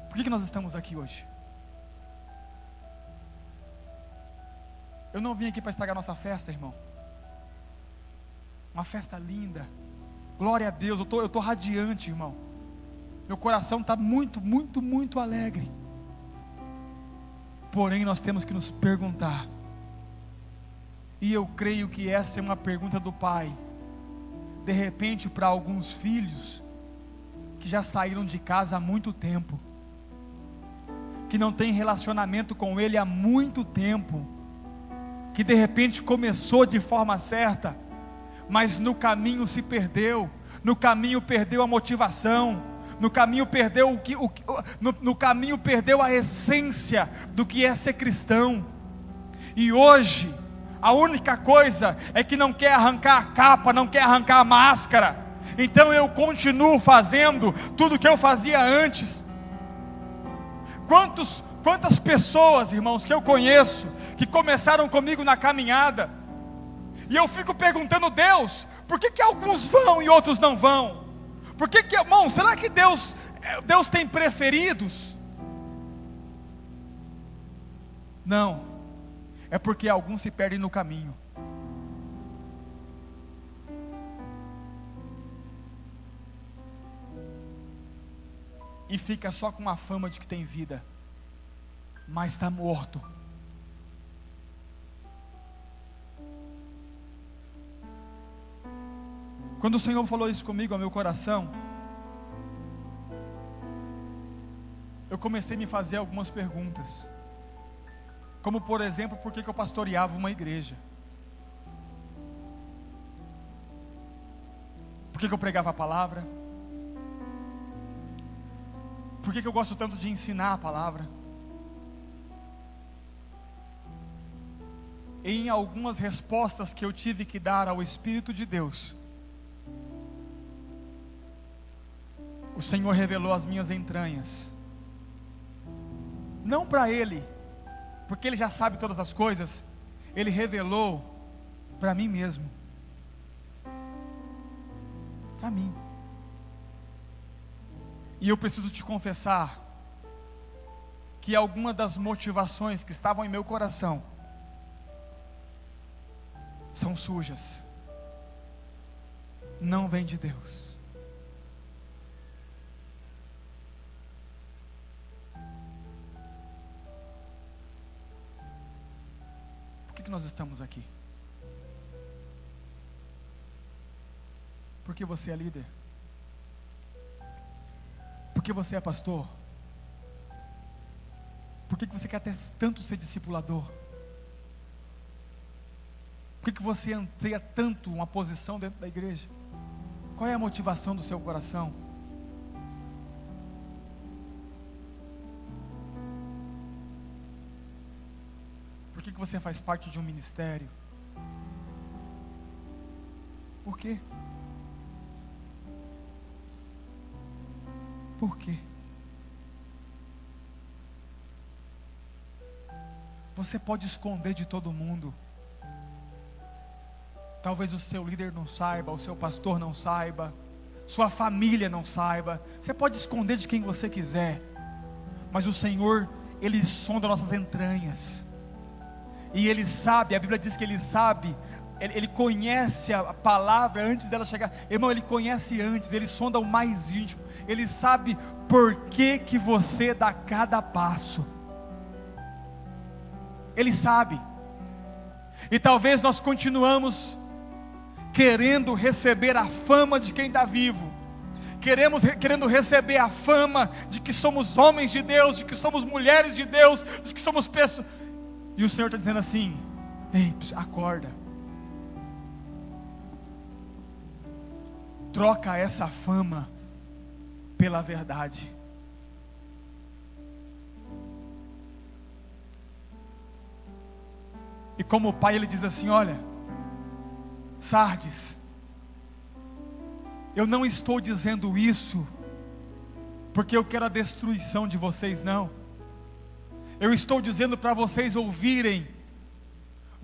Por que nós estamos aqui hoje? Eu não vim aqui para estragar nossa festa, irmão. Uma festa linda. Glória a Deus, eu estou radiante, irmão. Meu coração está muito, muito, muito alegre. Porém, nós temos que nos perguntar, e eu creio que essa é uma pergunta do Pai, de repente para alguns filhos, que já saíram de casa há muito tempo, que não tem relacionamento com Ele há muito tempo, que de repente começou de forma certa, mas no caminho se perdeu, no caminho perdeu a motivação, no caminho perdeu no caminho perdeu a essência do que é ser cristão. E hoje a única coisa é que não quer arrancar a capa, não quer arrancar a máscara. Então eu continuo fazendo tudo o que eu fazia antes. Quantas pessoas, irmãos, que eu conheço, que começaram comigo na caminhada, e eu fico perguntando: Deus, por que alguns vão e outros não vão? Por que, irmão, será que Deus tem preferidos? Não, é porque alguns se perdem no caminho. E fica só com a fama de que tem vida, mas está morto. Quando o Senhor falou isso comigo ao meu coração, eu comecei a me fazer algumas perguntas, como por exemplo, por que eu pastoreava uma igreja? Por que eu pregava a palavra? Por que eu gosto tanto de ensinar a palavra? Em algumas respostas que eu tive que dar ao Espírito de Deus, o Senhor revelou as minhas entranhas, não para Ele, porque Ele já sabe todas as coisas, Ele revelou para mim mesmo, para mim. E eu preciso te confessar, que algumas das motivações que estavam em meu coração, são sujas, não vem de Deus. Por que nós estamos aqui? Porque você é líder? Porque você é pastor? Por que você quer tanto ser discipulador? Por que você anseia tanto uma posição dentro da igreja? Qual é a motivação do seu coração? Por que você faz parte de um ministério? Por quê? Por quê? Você pode esconder de todo mundo. Talvez o seu líder não saiba, o seu pastor não saiba, sua família não saiba. Você pode esconder de quem você quiser, mas o Senhor, Ele sonda nossas entranhas, e Ele sabe, a Bíblia diz que Ele sabe, Ele conhece a palavra antes dela chegar. Irmão, Ele conhece antes, Ele sonda o mais íntimo, Ele sabe por que você dá cada passo, Ele sabe. E talvez nós continuamos querendo receber a fama de quem está vivo, querendo receber a fama de que somos homens de Deus, de que somos mulheres de Deus, de que somos pessoas, e o Senhor está dizendo assim: ei, acorda, troca essa fama pela verdade. E como o Pai, Ele diz assim: olha, Sardes, eu não estou dizendo isso porque eu quero a destruição de vocês, não. Eu estou dizendo para vocês ouvirem,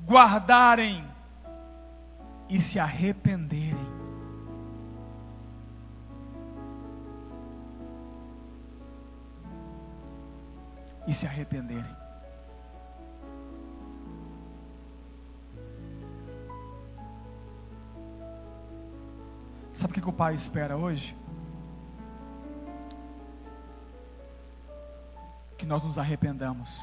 guardarem e se arrependerem. E se arrependerem. Sabe o que o Pai espera hoje? que nós nos arrependamos.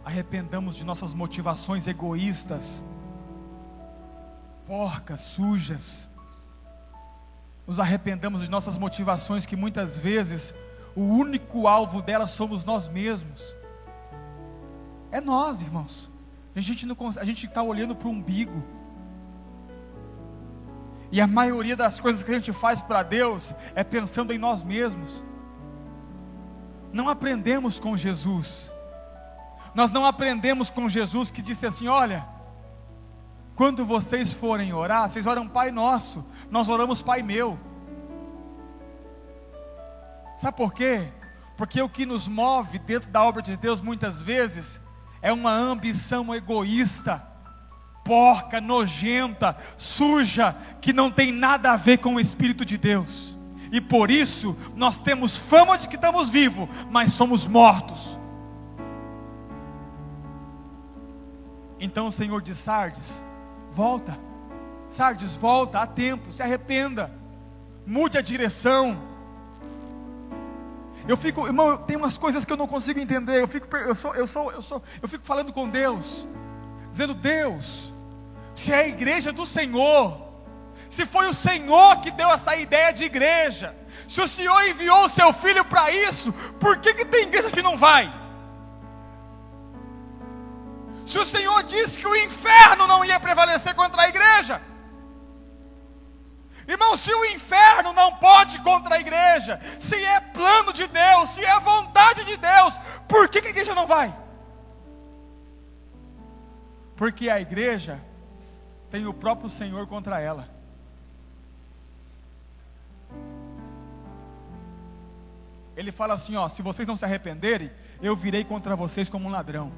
Arrependamos de nossas motivações egoístas, porcas, sujas. Nos arrependamos de nossas motivações que muitas vezes o único alvo delas somos nós mesmos. É nós, irmãos. A gente está olhando para o umbigo. E a maioria das coisas que a gente faz para Deus é pensando em nós mesmos. Não aprendemos com Jesus. Nós não aprendemos com Jesus que disse assim: olha, quando vocês forem orar, vocês oram Pai Nosso, nós oramos Pai Meu. Sabe por quê? Porque o que nos move dentro da obra de Deus muitas vezes é uma ambição egoísta, porca, nojenta, suja, que não tem nada a ver com o Espírito de Deus. E por isso nós temos fama de que estamos vivos, mas somos mortos. Então o Senhor diz: Sardes, volta. Sardes, volta, há tempo, se arrependa, mude a direção. Irmão, tem umas coisas que eu não consigo entender. Eu fico falando com Deus, dizendo: Deus, se é a igreja do Senhor, se foi o Senhor que deu essa ideia de igreja, se o Senhor enviou o seu Filho para isso, por que tem igreja que não vai? Se o Senhor disse que o inferno não ia prevalecer contra a igreja, irmão, se o inferno não pode contra a igreja, se é plano de Deus, se é vontade de Deus, por que a igreja não vai? Porque a igreja tem o próprio Senhor contra ela. Ele fala assim: ó, se vocês não se arrependerem, eu virei contra vocês como um ladrão.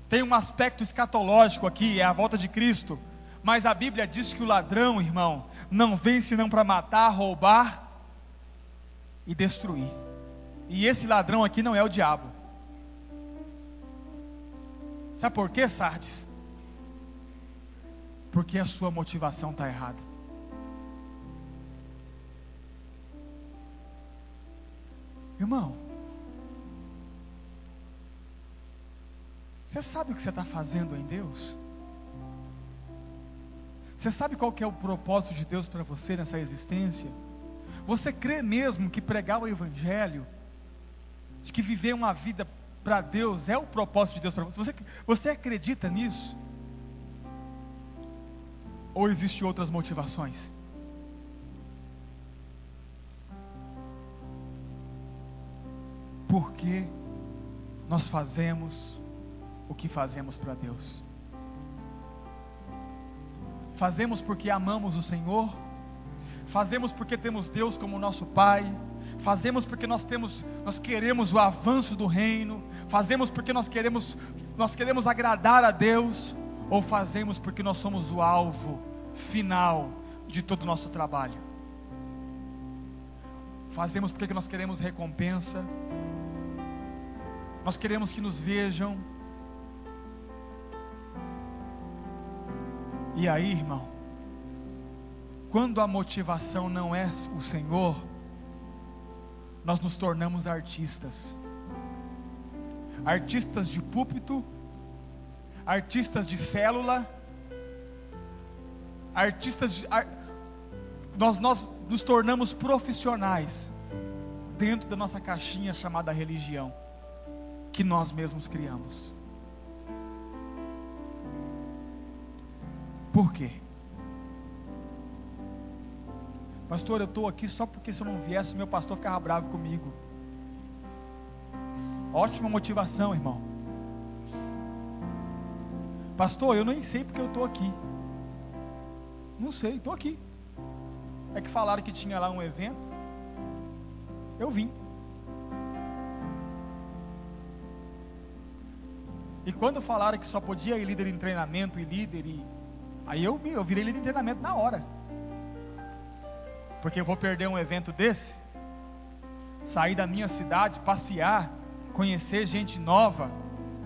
Tem um aspecto escatológico aqui, é a volta de Cristo. Mas a Bíblia diz que o ladrão, irmão, não vem senão para matar, roubar e destruir. E esse ladrão aqui não é o diabo. Sabe por quê, Sardes? Porque a sua motivação está errada. Irmão, você sabe o que você está fazendo em Deus? Você sabe qual que é o propósito de Deus para você nessa existência? Você crê mesmo que pregar o Evangelho, de que viver uma vida para Deus é o propósito de Deus para você? Você acredita nisso? Ou existem outras motivações? Por que nós fazemos o que fazemos para Deus? Fazemos porque amamos o Senhor? Fazemos porque temos Deus como nosso Pai? Fazemos porque nós queremos o avanço do reino? Fazemos porque nós queremos agradar a Deus? Ou fazemos porque nós somos o alvo final de todo o nosso trabalho? Fazemos porque nós queremos recompensa? Nós queremos que nos vejam? E aí, irmão, quando a motivação não é o Senhor, nós nos tornamos artistas. Artistas de púlpito, artistas de célula, nós nos tornamos profissionais dentro da nossa caixinha chamada religião, que nós mesmos criamos. Por quê? Pastor, eu estou aqui só porque se eu não viesse, meu pastor ficava bravo comigo. Ótima motivação, irmão. Pastor, eu nem sei porque eu estou aqui. Não sei, estou aqui. É que falaram que tinha lá um evento, eu vim. E quando falaram que só podia ir líder em treinamento e líder, aí eu virei líder em treinamento na hora. Porque eu vou perder um evento desse? Sair da minha cidade, passear, conhecer gente nova,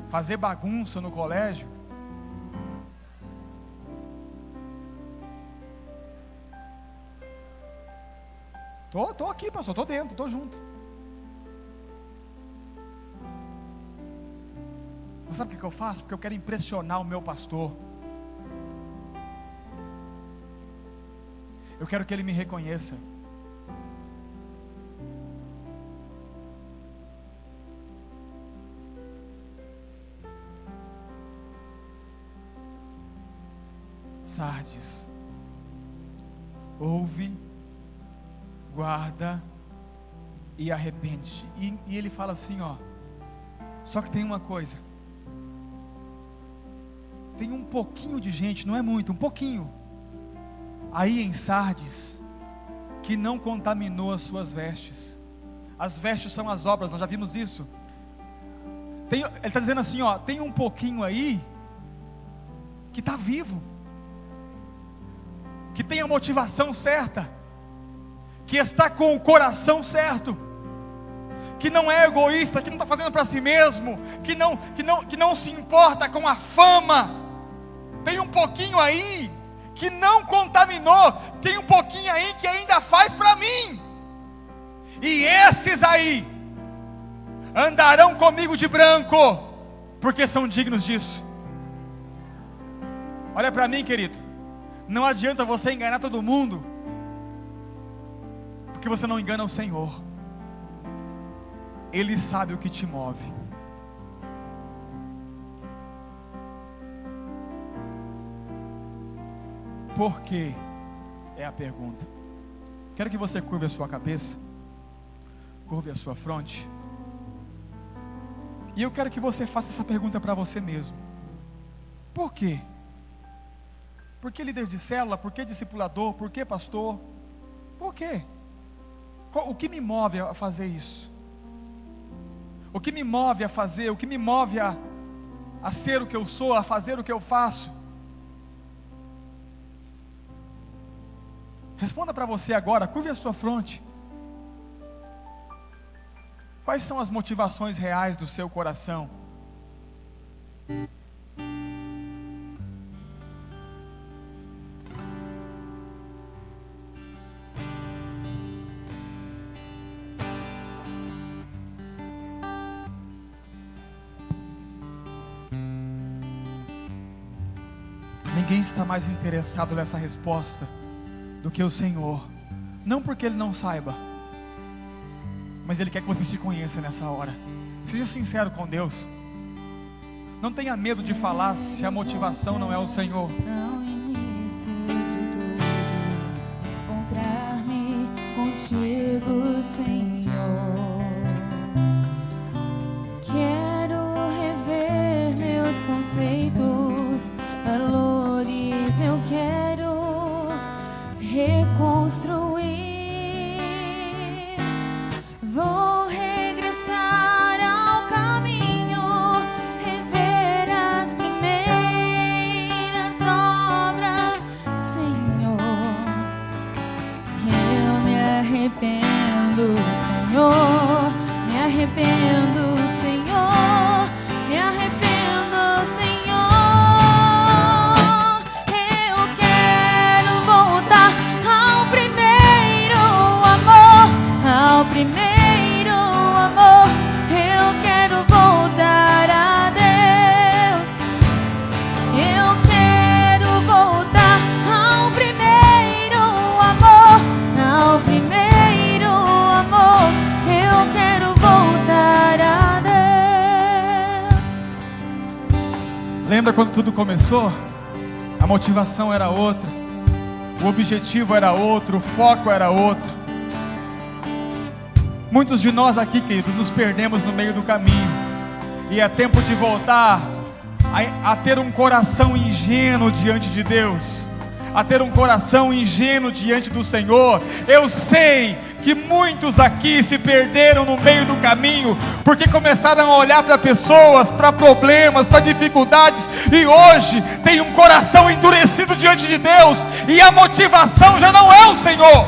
fazer bagunça no colégio? Tô aqui, pastor, tô dentro, tô junto. Mas sabe o que eu faço? Porque eu quero impressionar o meu pastor. Eu quero que ele me reconheça. Sardes, ouve, guarda e arrepende. E ele fala assim, ó. Só que tem uma coisa. Tem um pouquinho de gente, não é muito, um pouquinho, aí em Sardes, que não contaminou as suas vestes. As vestes são as obras, nós já vimos isso. Ele está dizendo assim, ó, tem um pouquinho aí que está vivo, que tem a motivação certa, que está com o coração certo, que não é egoísta, que não está fazendo para si mesmo, que não se importa com a fama. Tem um pouquinho aí que não contaminou, tem um pouquinho aí que ainda faz para mim. E esses aí andarão comigo de branco, porque são dignos disso. Olha para mim, querido. Não adianta você enganar todo mundo, porque você não engana o Senhor. Ele sabe o que te move. Por quê? É a pergunta. Quero que você curve a sua cabeça, curve a sua fronte, e eu quero que você faça essa pergunta para você mesmo. Por quê? Por que líder de célula? Por que discipulador? Por que pastor? Por quê? O que me move a fazer isso? O que me move a fazer? O que me move a ser o que eu sou, a fazer o que eu faço? Responda para você agora, curve a sua fronte. Quais são as motivações reais do seu coração? Ninguém está mais interessado nessa resposta do que o Senhor. Não porque Ele não saiba, mas Ele quer que você se conheça nessa hora. Seja sincero com Deus. Não tenha medo de falar se a motivação não é o Senhor. Ao início de tudo, encontrar-me contigo, Senhor. Quero rever meus conceitos, valores, eu quero reconstruir. Vou regressar ao caminho, rever as primeiras obras, Senhor. Eu me arrependo, Senhor. Me arrependo, Senhor. Me arrependo, Senhor. Eu quero voltar ao primeiro amor, ao primeiro amor. Eu quero voltar a Deus. Eu quero voltar ao primeiro amor, ao primeiro amor. Eu quero voltar a Deus. Lembra quando tudo começou? A motivação era outra, o objetivo era outro, o foco era outro. Muitos de nós aqui, queridos, nos perdemos no meio do caminho. E é tempo de voltar a ter um coração ingênuo diante de Deus, a ter um coração ingênuo diante do Senhor. Eu sei que muitos aqui se perderam no meio do caminho, porque começaram a olhar para pessoas, para problemas, para dificuldades, e hoje tem um coração endurecido diante de Deus, e a motivação já não é o Senhor.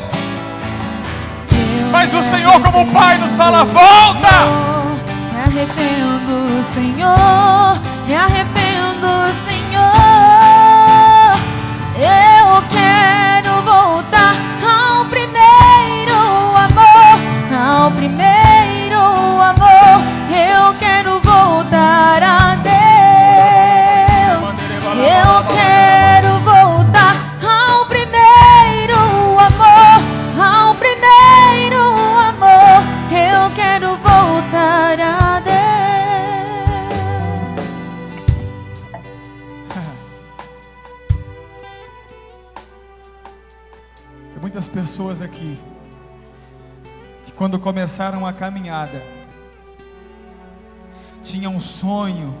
Mas o Senhor, como Pai, nos fala: volta! Me arrependo, Senhor. Me arrependo, Senhor. Eu quero voltar ao primeiro Tem muitas pessoas aqui que quando começaram a caminhada tinham um sonho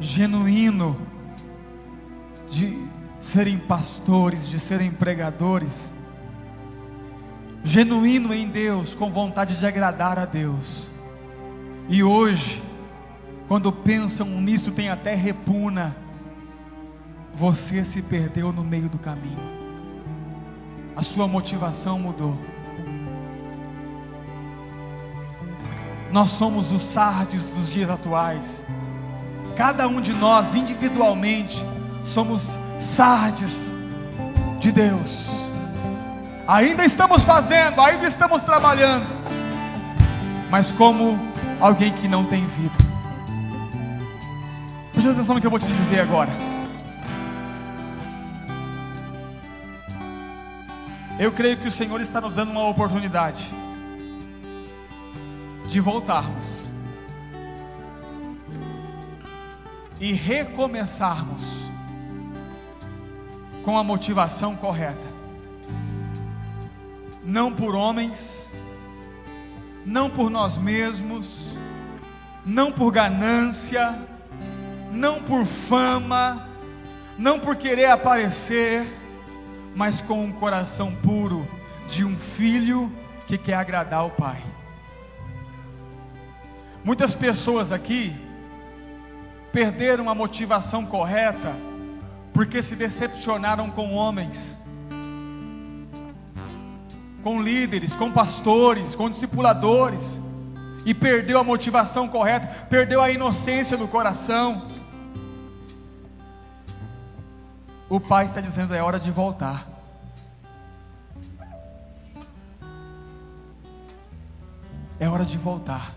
genuíno de serem pastores, de serem pregadores, genuíno em Deus, com vontade de agradar a Deus, e hoje, quando pensam nisso, tem até repugna. Você se perdeu no meio do caminho, a sua motivação mudou. Nós somos os Sardes dos dias atuais. Cada um de nós individualmente somos Sardes de Deus. Ainda estamos fazendo, ainda estamos trabalhando, mas como alguém que não tem vida. Presta atenção no que eu vou te dizer agora. Eu creio que o Senhor está nos dando uma oportunidade de voltarmos e recomeçarmos com a motivação correta, não por homens, não por nós mesmos, não por ganância, não por fama, não por querer aparecer, mas com um coração puro de um filho que quer agradar o Pai. Muitas pessoas aqui perderam a motivação correta porque se decepcionaram com homens, com líderes, com pastores, com discipuladores, e perdeu a motivação correta, perdeu a inocência do coração. O Pai está dizendo: é hora de voltar. É hora de voltar.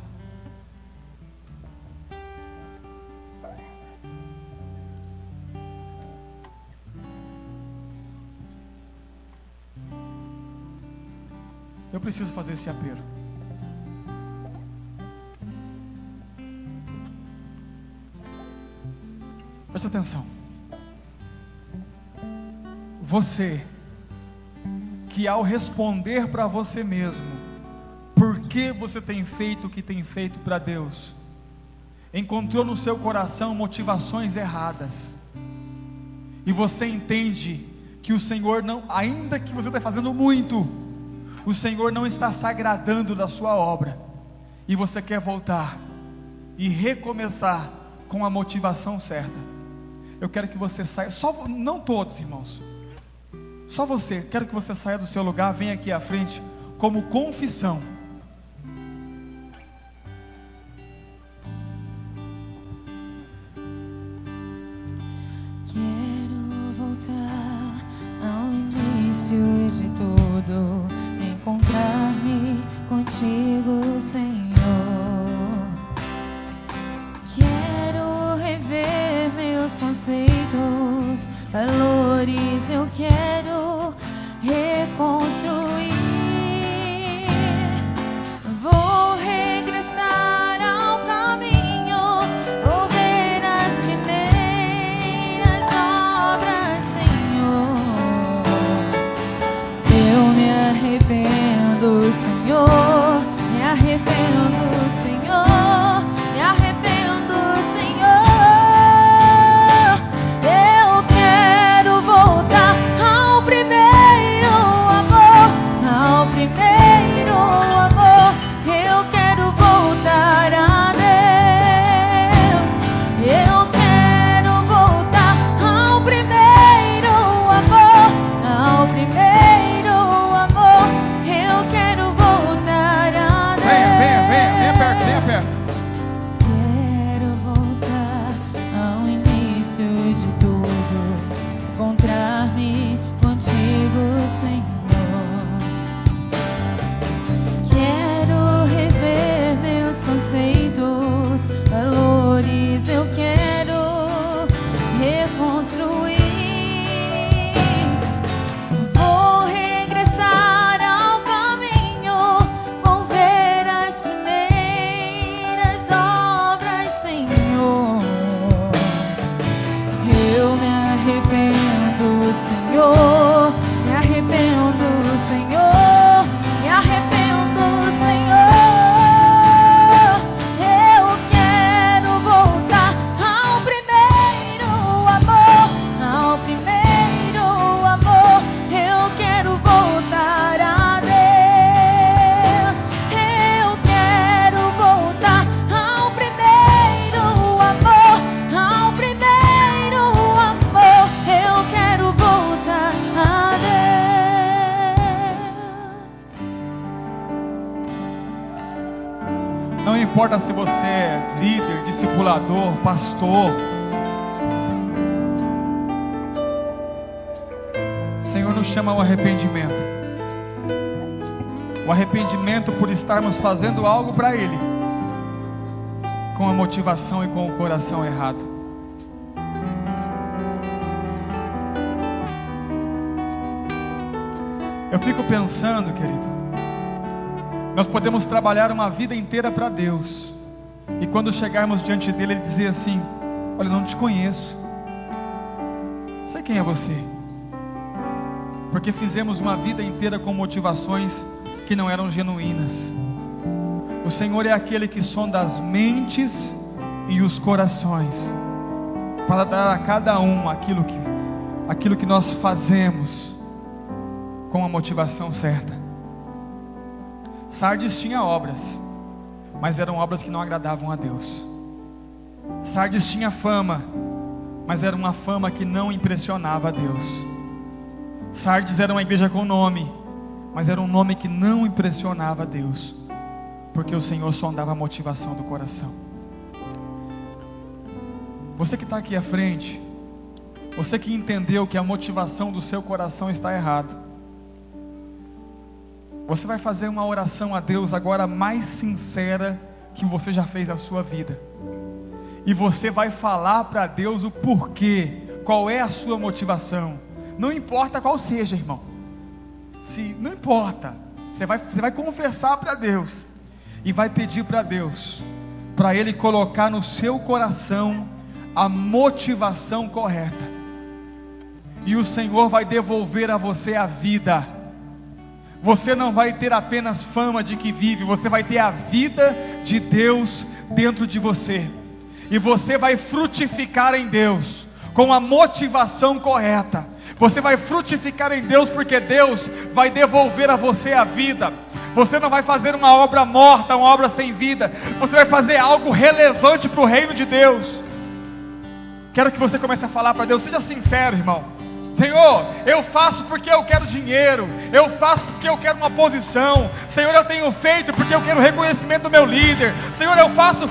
Eu preciso fazer esse apelo. Preste atenção. Você que ao responder para você mesmo por que você tem feito o que tem feito para Deus, encontrou no seu coração motivações erradas, e você entende que o Senhor não, ainda que você está fazendo muito, o Senhor não está se agradando da sua obra, e você quer voltar e recomeçar com a motivação certa. Eu quero que você saia, não todos, irmãos, só você, quero que você saia do seu lugar, venha aqui à frente como confissão. Quero voltar ao início de tudo, encontrar-me contigo, Senhor. Quero rever meus conceitos, valores, eu quero reconstruir. Vou regressar ao caminho, vou ver as primeiras obras, Senhor. Eu me arrependo, Senhor, me arrependo, Senhor, me arrependo, Senhor. Eu quero voltar ao primeiro amor. importa se você é líder, discipulador, pastor. O Senhor nos chama ao arrependimento. O arrependimento por estarmos fazendo algo para Ele com a motivação e com o coração errado. Eu fico pensando, querido, nós podemos trabalhar uma vida inteira para Deus, e quando chegarmos diante dele, Ele dizer assim: olha, eu não te conheço, não sei quem é você, porque fizemos uma vida inteira com motivações que não eram genuínas. O Senhor é aquele que sonda as mentes e os corações, para dar a cada um aquilo que nós fazemos com a motivação certa. Sardes tinha obras, mas eram obras que não agradavam a Deus. Sardes tinha fama, mas era uma fama que não impressionava a Deus. Sardes era uma igreja com nome, mas era um nome que não impressionava a Deus, porque o Senhor sondava a motivação do coração. Você que está aqui à frente, você que entendeu que a motivação do seu coração está errada, você vai fazer uma oração a Deus agora mais sincera que você já fez na sua vida. E você vai falar para Deus o porquê, qual é a sua motivação. Não importa qual seja, irmão. Não importa. Você vai confessar para Deus. E vai pedir para Deus, para Ele colocar no seu coração a motivação correta. E o Senhor vai devolver a você a vida. Você não vai ter apenas fama de que vive, você vai ter a vida de Deus dentro de você. E você vai frutificar em Deus, com a motivação correta. Você vai frutificar em Deus, porque Deus vai devolver a você a vida. Você não vai fazer uma obra morta, uma obra sem vida. Você vai fazer algo relevante para o reino de Deus. Quero que você comece a falar para Deus. Seja sincero, irmão. Senhor, eu faço porque eu quero dinheiro, eu faço porque eu quero uma posição. Senhor, eu tenho feito porque eu quero reconhecimento do meu líder. Senhor, eu faço.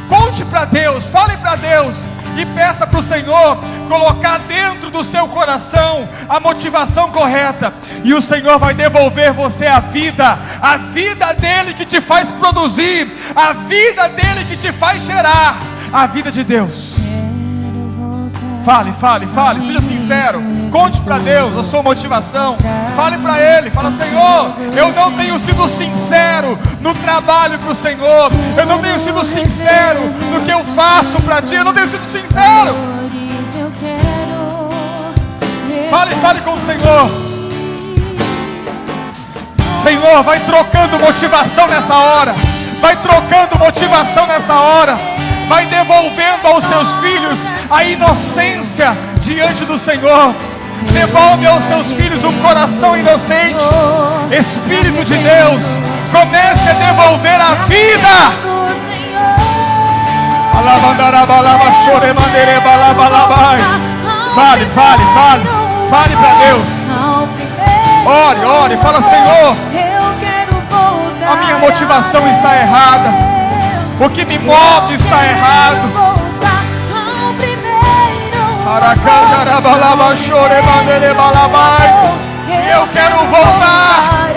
Conte para Deus, fale para Deus e peça para o Senhor colocar dentro do seu coração a motivação correta, e o Senhor vai devolver você a vida dele que te faz produzir, a vida dele que te faz gerar a vida de Deus. Fale, seja sincero, conte para Deus a sua motivação, fale para Ele, fala: Senhor, eu não tenho sido sincero no trabalho para o Senhor, eu não tenho sido sincero no que eu faço para Ti, eu não tenho sido sincero. Fale com o Senhor. Senhor, vai trocando motivação nessa hora, vai trocando motivação nessa hora, vai devolvendo aos seus filhos a inocência diante do Senhor. Devolve aos seus filhos um coração inocente. Espírito de Deus, comece a devolver a vida. Fale para Deus. Ore, fala: Senhor, a minha motivação está errada, o que me move está errado. Eu quero voltar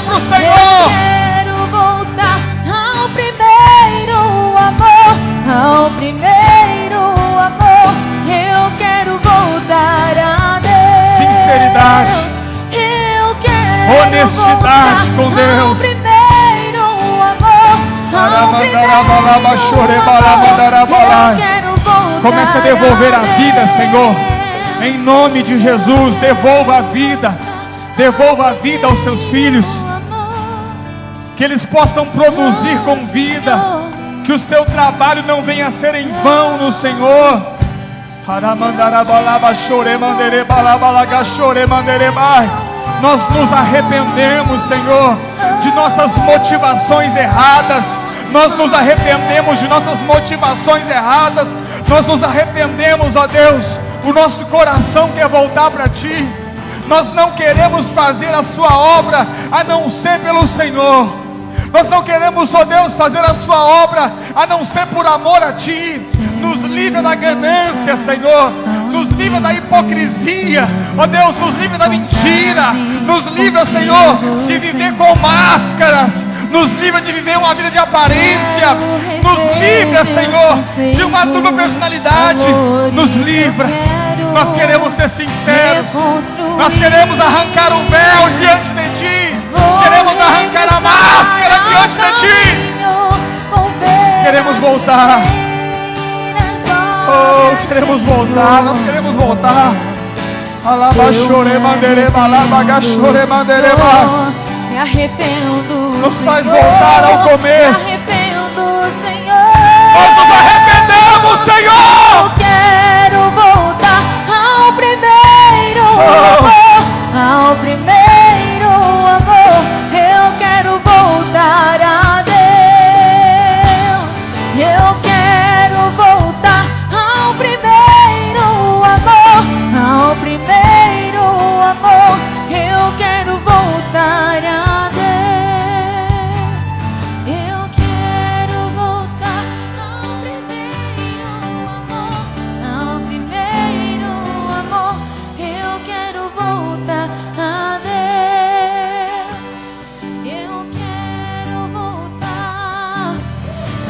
para o Senhor. Eu quero voltar ao primeiro amor, ao primeiro amor. Eu quero voltar a Deus. Sinceridade, eu quero honestidade com Deus. Ao primeiro amor, eu quero voltar. Comece a devolver a vida, Senhor, em nome de Jesus. Devolva a vida aos seus filhos, que eles possam produzir com vida, que o seu trabalho não venha a ser em vão no Senhor. Nós nos arrependemos, Senhor, de nossas motivações erradas. Nós nos arrependemos de nossas motivações erradas. Nós nos arrependemos, ó Deus. O nosso coração quer voltar para Ti. Nós não queremos fazer a sua obra a não ser pelo Senhor. Nós não queremos, ó Deus, fazer a sua obra a não ser por amor a Ti. Nos livra da ganância, Senhor. Nos livra da hipocrisia, ó Deus, nos livra da mentira. Nos livra, Senhor, de viver com máscaras. Nos livra de viver uma vida de aparência. Nos livra, Senhor, de uma dupla personalidade. Nos livra. Nós queremos ser sinceros. Nós queremos arrancar o véu diante de Ti. Queremos arrancar a máscara diante de Ti. Queremos voltar. Oh, queremos voltar. Nós queremos voltar. Me arrependo. Nos faz voltar ao começo. Me arrependo, Senhor. Nós nos arrependemos, Senhor. Eu quero voltar ao primeiro amor, ao primeiro amor. Eu quero voltar a Deus. Eu quero voltar ao primeiro amor, ao primeiro amor. Eu quero voltar a Deus. Eu quero voltar ao primeiro amor, ao primeiro amor. Eu quero voltar a Deus. Eu quero voltar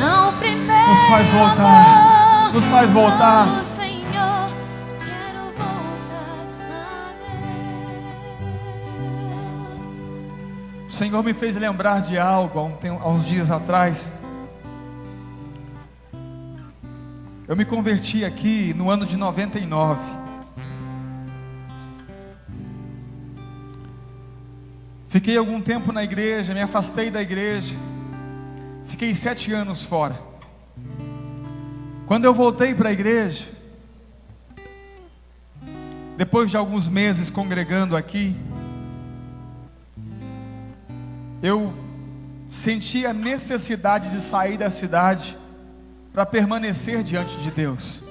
ao primeiro. Nos faz voltar. Nos faz voltar. amor, Senhor, quero voltar a Deus. O Senhor me fez lembrar de algo há uns dias atrás. Eu me converti aqui no ano de 99. Fiquei algum tempo na igreja, me afastei da igreja. Fiquei 7 anos fora. Quando eu voltei para a igreja, depois de alguns meses congregando aqui, eu senti a necessidade de sair da cidade para permanecer diante de Deus,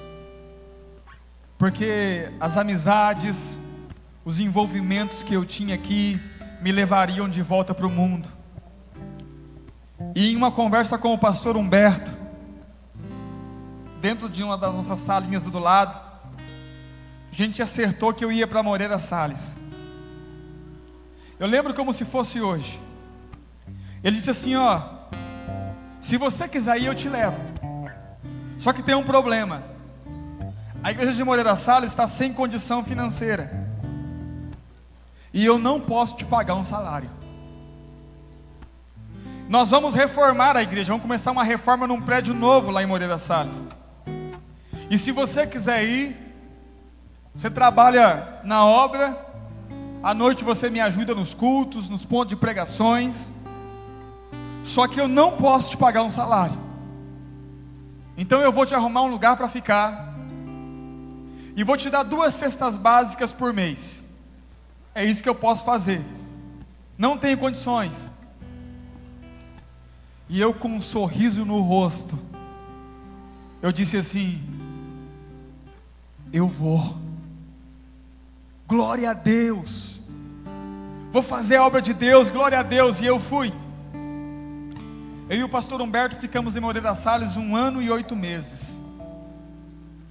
porque as amizades, os envolvimentos que eu tinha aqui me levariam de volta para o mundo. E em uma conversa com o pastor Humberto, dentro de uma das nossas salinhas do lado, a gente acertou que eu ia para Moreira Salles. Eu lembro como se fosse hoje. Ele disse assim, ó: se você quiser ir, eu te levo. Só que tem um problema. A igreja de Moreira Salles está sem condição financeira. E eu não posso te pagar um salário. Nós vamos reformar a igreja, vamos começar uma reforma num prédio novo lá em Moreira Salles. E se você quiser ir, você trabalha na obra, à noite você me ajuda nos cultos, nos pontos de pregações. Só que eu não posso te pagar um salário. Então eu vou te arrumar um lugar para ficar. E vou te dar 2 cestas básicas por mês. É isso que eu posso fazer. Não tenho condições. E eu, com um sorriso no rosto, eu disse assim: eu vou. Glória a Deus. Vou fazer a obra de Deus, glória a Deus. E eu fui. Eu e o pastor Humberto ficamos em Moreira Salles 1 ano e 8 meses.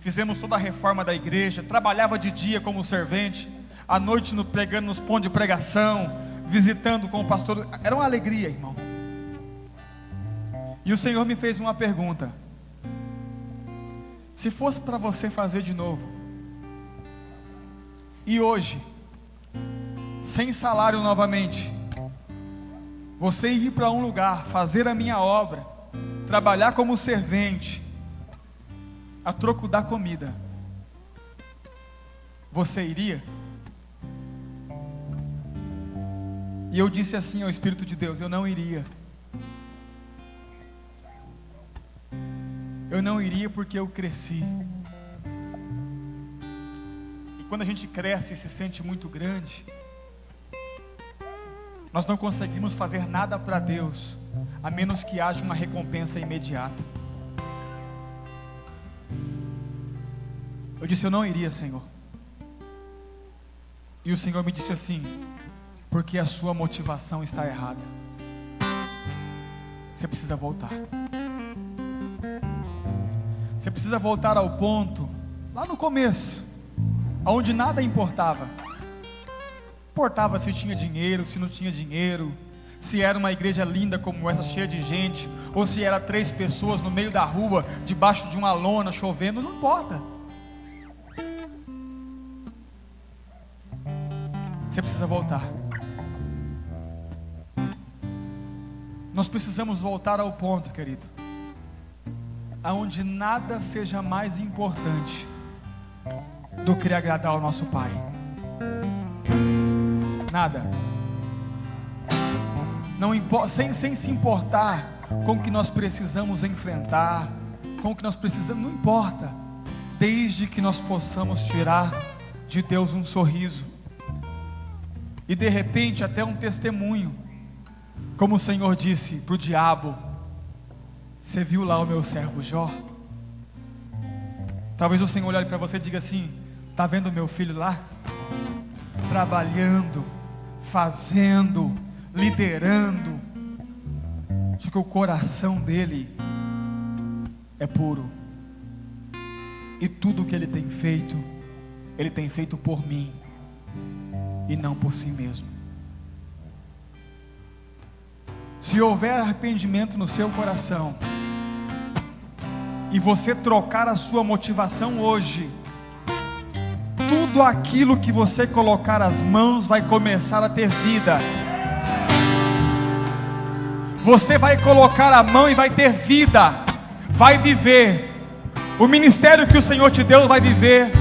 Fizemos toda a reforma da igreja. Trabalhava de dia como servente, à noite pregando nos pontos de pregação, visitando com o pastor. Era uma alegria, irmão. E o Senhor me fez uma pergunta: se fosse para você fazer de novo, e hoje, sem salário novamente, você ir para um lugar, fazer a minha obra, trabalhar como servente, a troco da comida, você iria? E eu disse assim ao Espírito de Deus: eu não iria. Eu não iria porque eu cresci. E quando a gente cresce e se sente muito grande, nós não conseguimos fazer nada para Deus, a menos que haja uma recompensa imediata. Eu disse: eu não iria, Senhor. E o Senhor me disse assim: porque a sua motivação está errada. Você precisa voltar. Você precisa voltar ao ponto, lá no começo, onde nada importava. Importava se tinha dinheiro, se não tinha dinheiro, se era uma igreja linda como essa, cheia de gente, ou se era 3 pessoas no meio da rua, debaixo de uma lona, chovendo, não importa. Você precisa voltar. Nós precisamos voltar ao ponto, querido, aonde nada seja mais importante do que agradar ao nosso Pai. Nada. Não sem se importar com o que nós precisamos enfrentar, com o que nós precisamos, não importa, desde que nós possamos tirar de Deus um sorriso, e de repente até um testemunho, como o Senhor disse para o diabo: você viu lá o meu servo Jó? Talvez o Senhor olhe para você e diga assim: está vendo o meu filho lá? Trabalhando, fazendo, liderando, só que o coração dele é puro, e tudo que ele tem feito por mim, e não por si mesmo. Se houver arrependimento no seu coração, e você trocar a sua motivação hoje, tudo aquilo que você colocar as mãos vai começar a ter vida. Você vai colocar a mão e vai ter vida, vai viver. O ministério que o Senhor te deu vai viver,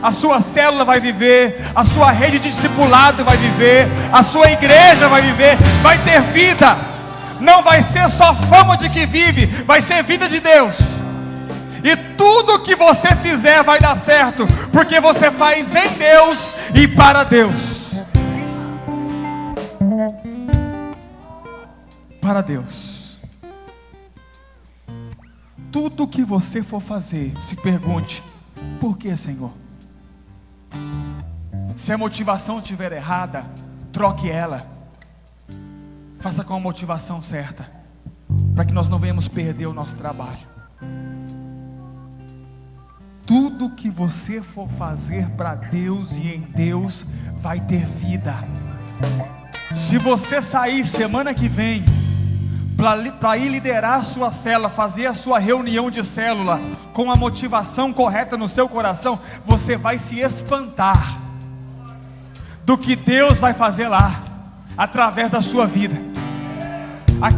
a sua célula vai viver, a sua rede de discipulado vai viver, a sua igreja vai viver, vai ter vida. Não vai ser só fama de que vive, vai ser vida de Deus. E tudo que você fizer vai dar certo, porque você faz em Deus e para Deus. Para Deus. Tudo que você for fazer, se pergunte: por que, Senhor? Se a motivação estiver errada, troque ela. Faça com a motivação certa, para que nós não venhamos perder o nosso trabalho. Tudo que você for fazer para Deus e em Deus vai ter vida. Se você sair semana que vem para ir liderar a sua célula, fazer a sua reunião de célula com a motivação correta no seu coração, você vai se espantar do que Deus vai fazer lá, através da sua vida.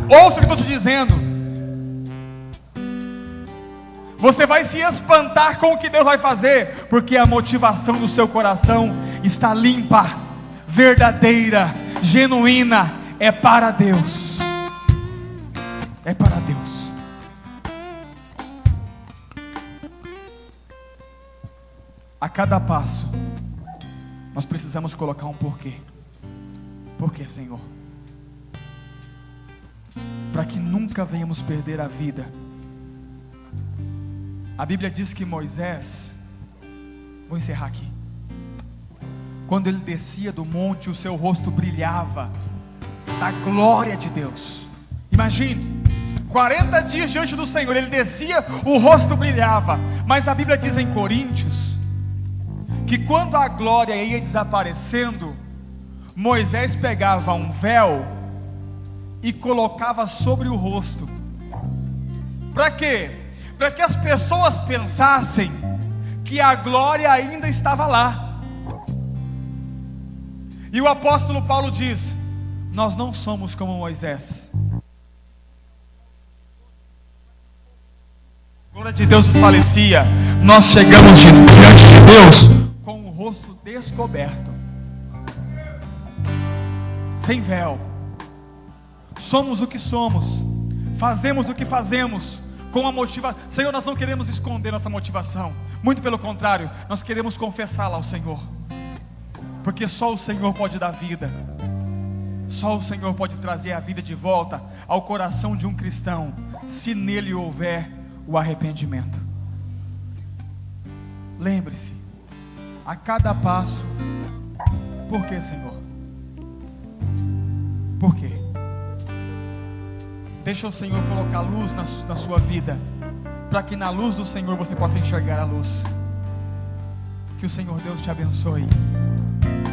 Ouça o que eu estou te dizendo. Você vai se espantar com o que Deus vai fazer, porque a motivação do seu coração está limpa, verdadeira, genuína, é para Deus. É para Deus. A cada passo, nós precisamos colocar um porquê. Por quê, Senhor? Para que nunca venhamos perder a vida. A Bíblia diz que Moisés, vou encerrar aqui, quando ele descia do monte, o seu rosto brilhava da glória de Deus. Imagine, 40 dias diante do Senhor, ele descia, o rosto brilhava. Mas a Bíblia diz em Coríntios, que quando a glória ia desaparecendo, Moisés pegava um véu e colocava sobre o rosto. Para quê? Para que as pessoas pensassem que a glória ainda estava lá. E o apóstolo Paulo diz: nós não somos como Moisés. A glória de Deus desfalecia. Nós chegamos diante de Deus com o rosto descoberto, sem véu. Somos o que somos, fazemos o que fazemos, com a motivação. Senhor, nós não queremos esconder nossa motivação, muito pelo contrário, nós queremos confessá-la ao Senhor, porque só o Senhor pode dar vida, só o Senhor pode trazer a vida de volta ao coração de um cristão, se nele houver o arrependimento. Lembre-se, a cada passo, Por quê, Senhor? Por quê? Deixa o Senhor colocar luz na sua vida, para que na luz do Senhor você possa enxergar a luz. Que o Senhor Deus te abençoe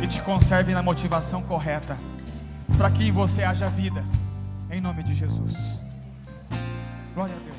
e te conserve na motivação correta, para que em você haja vida, em nome de Jesus. Glória a Deus.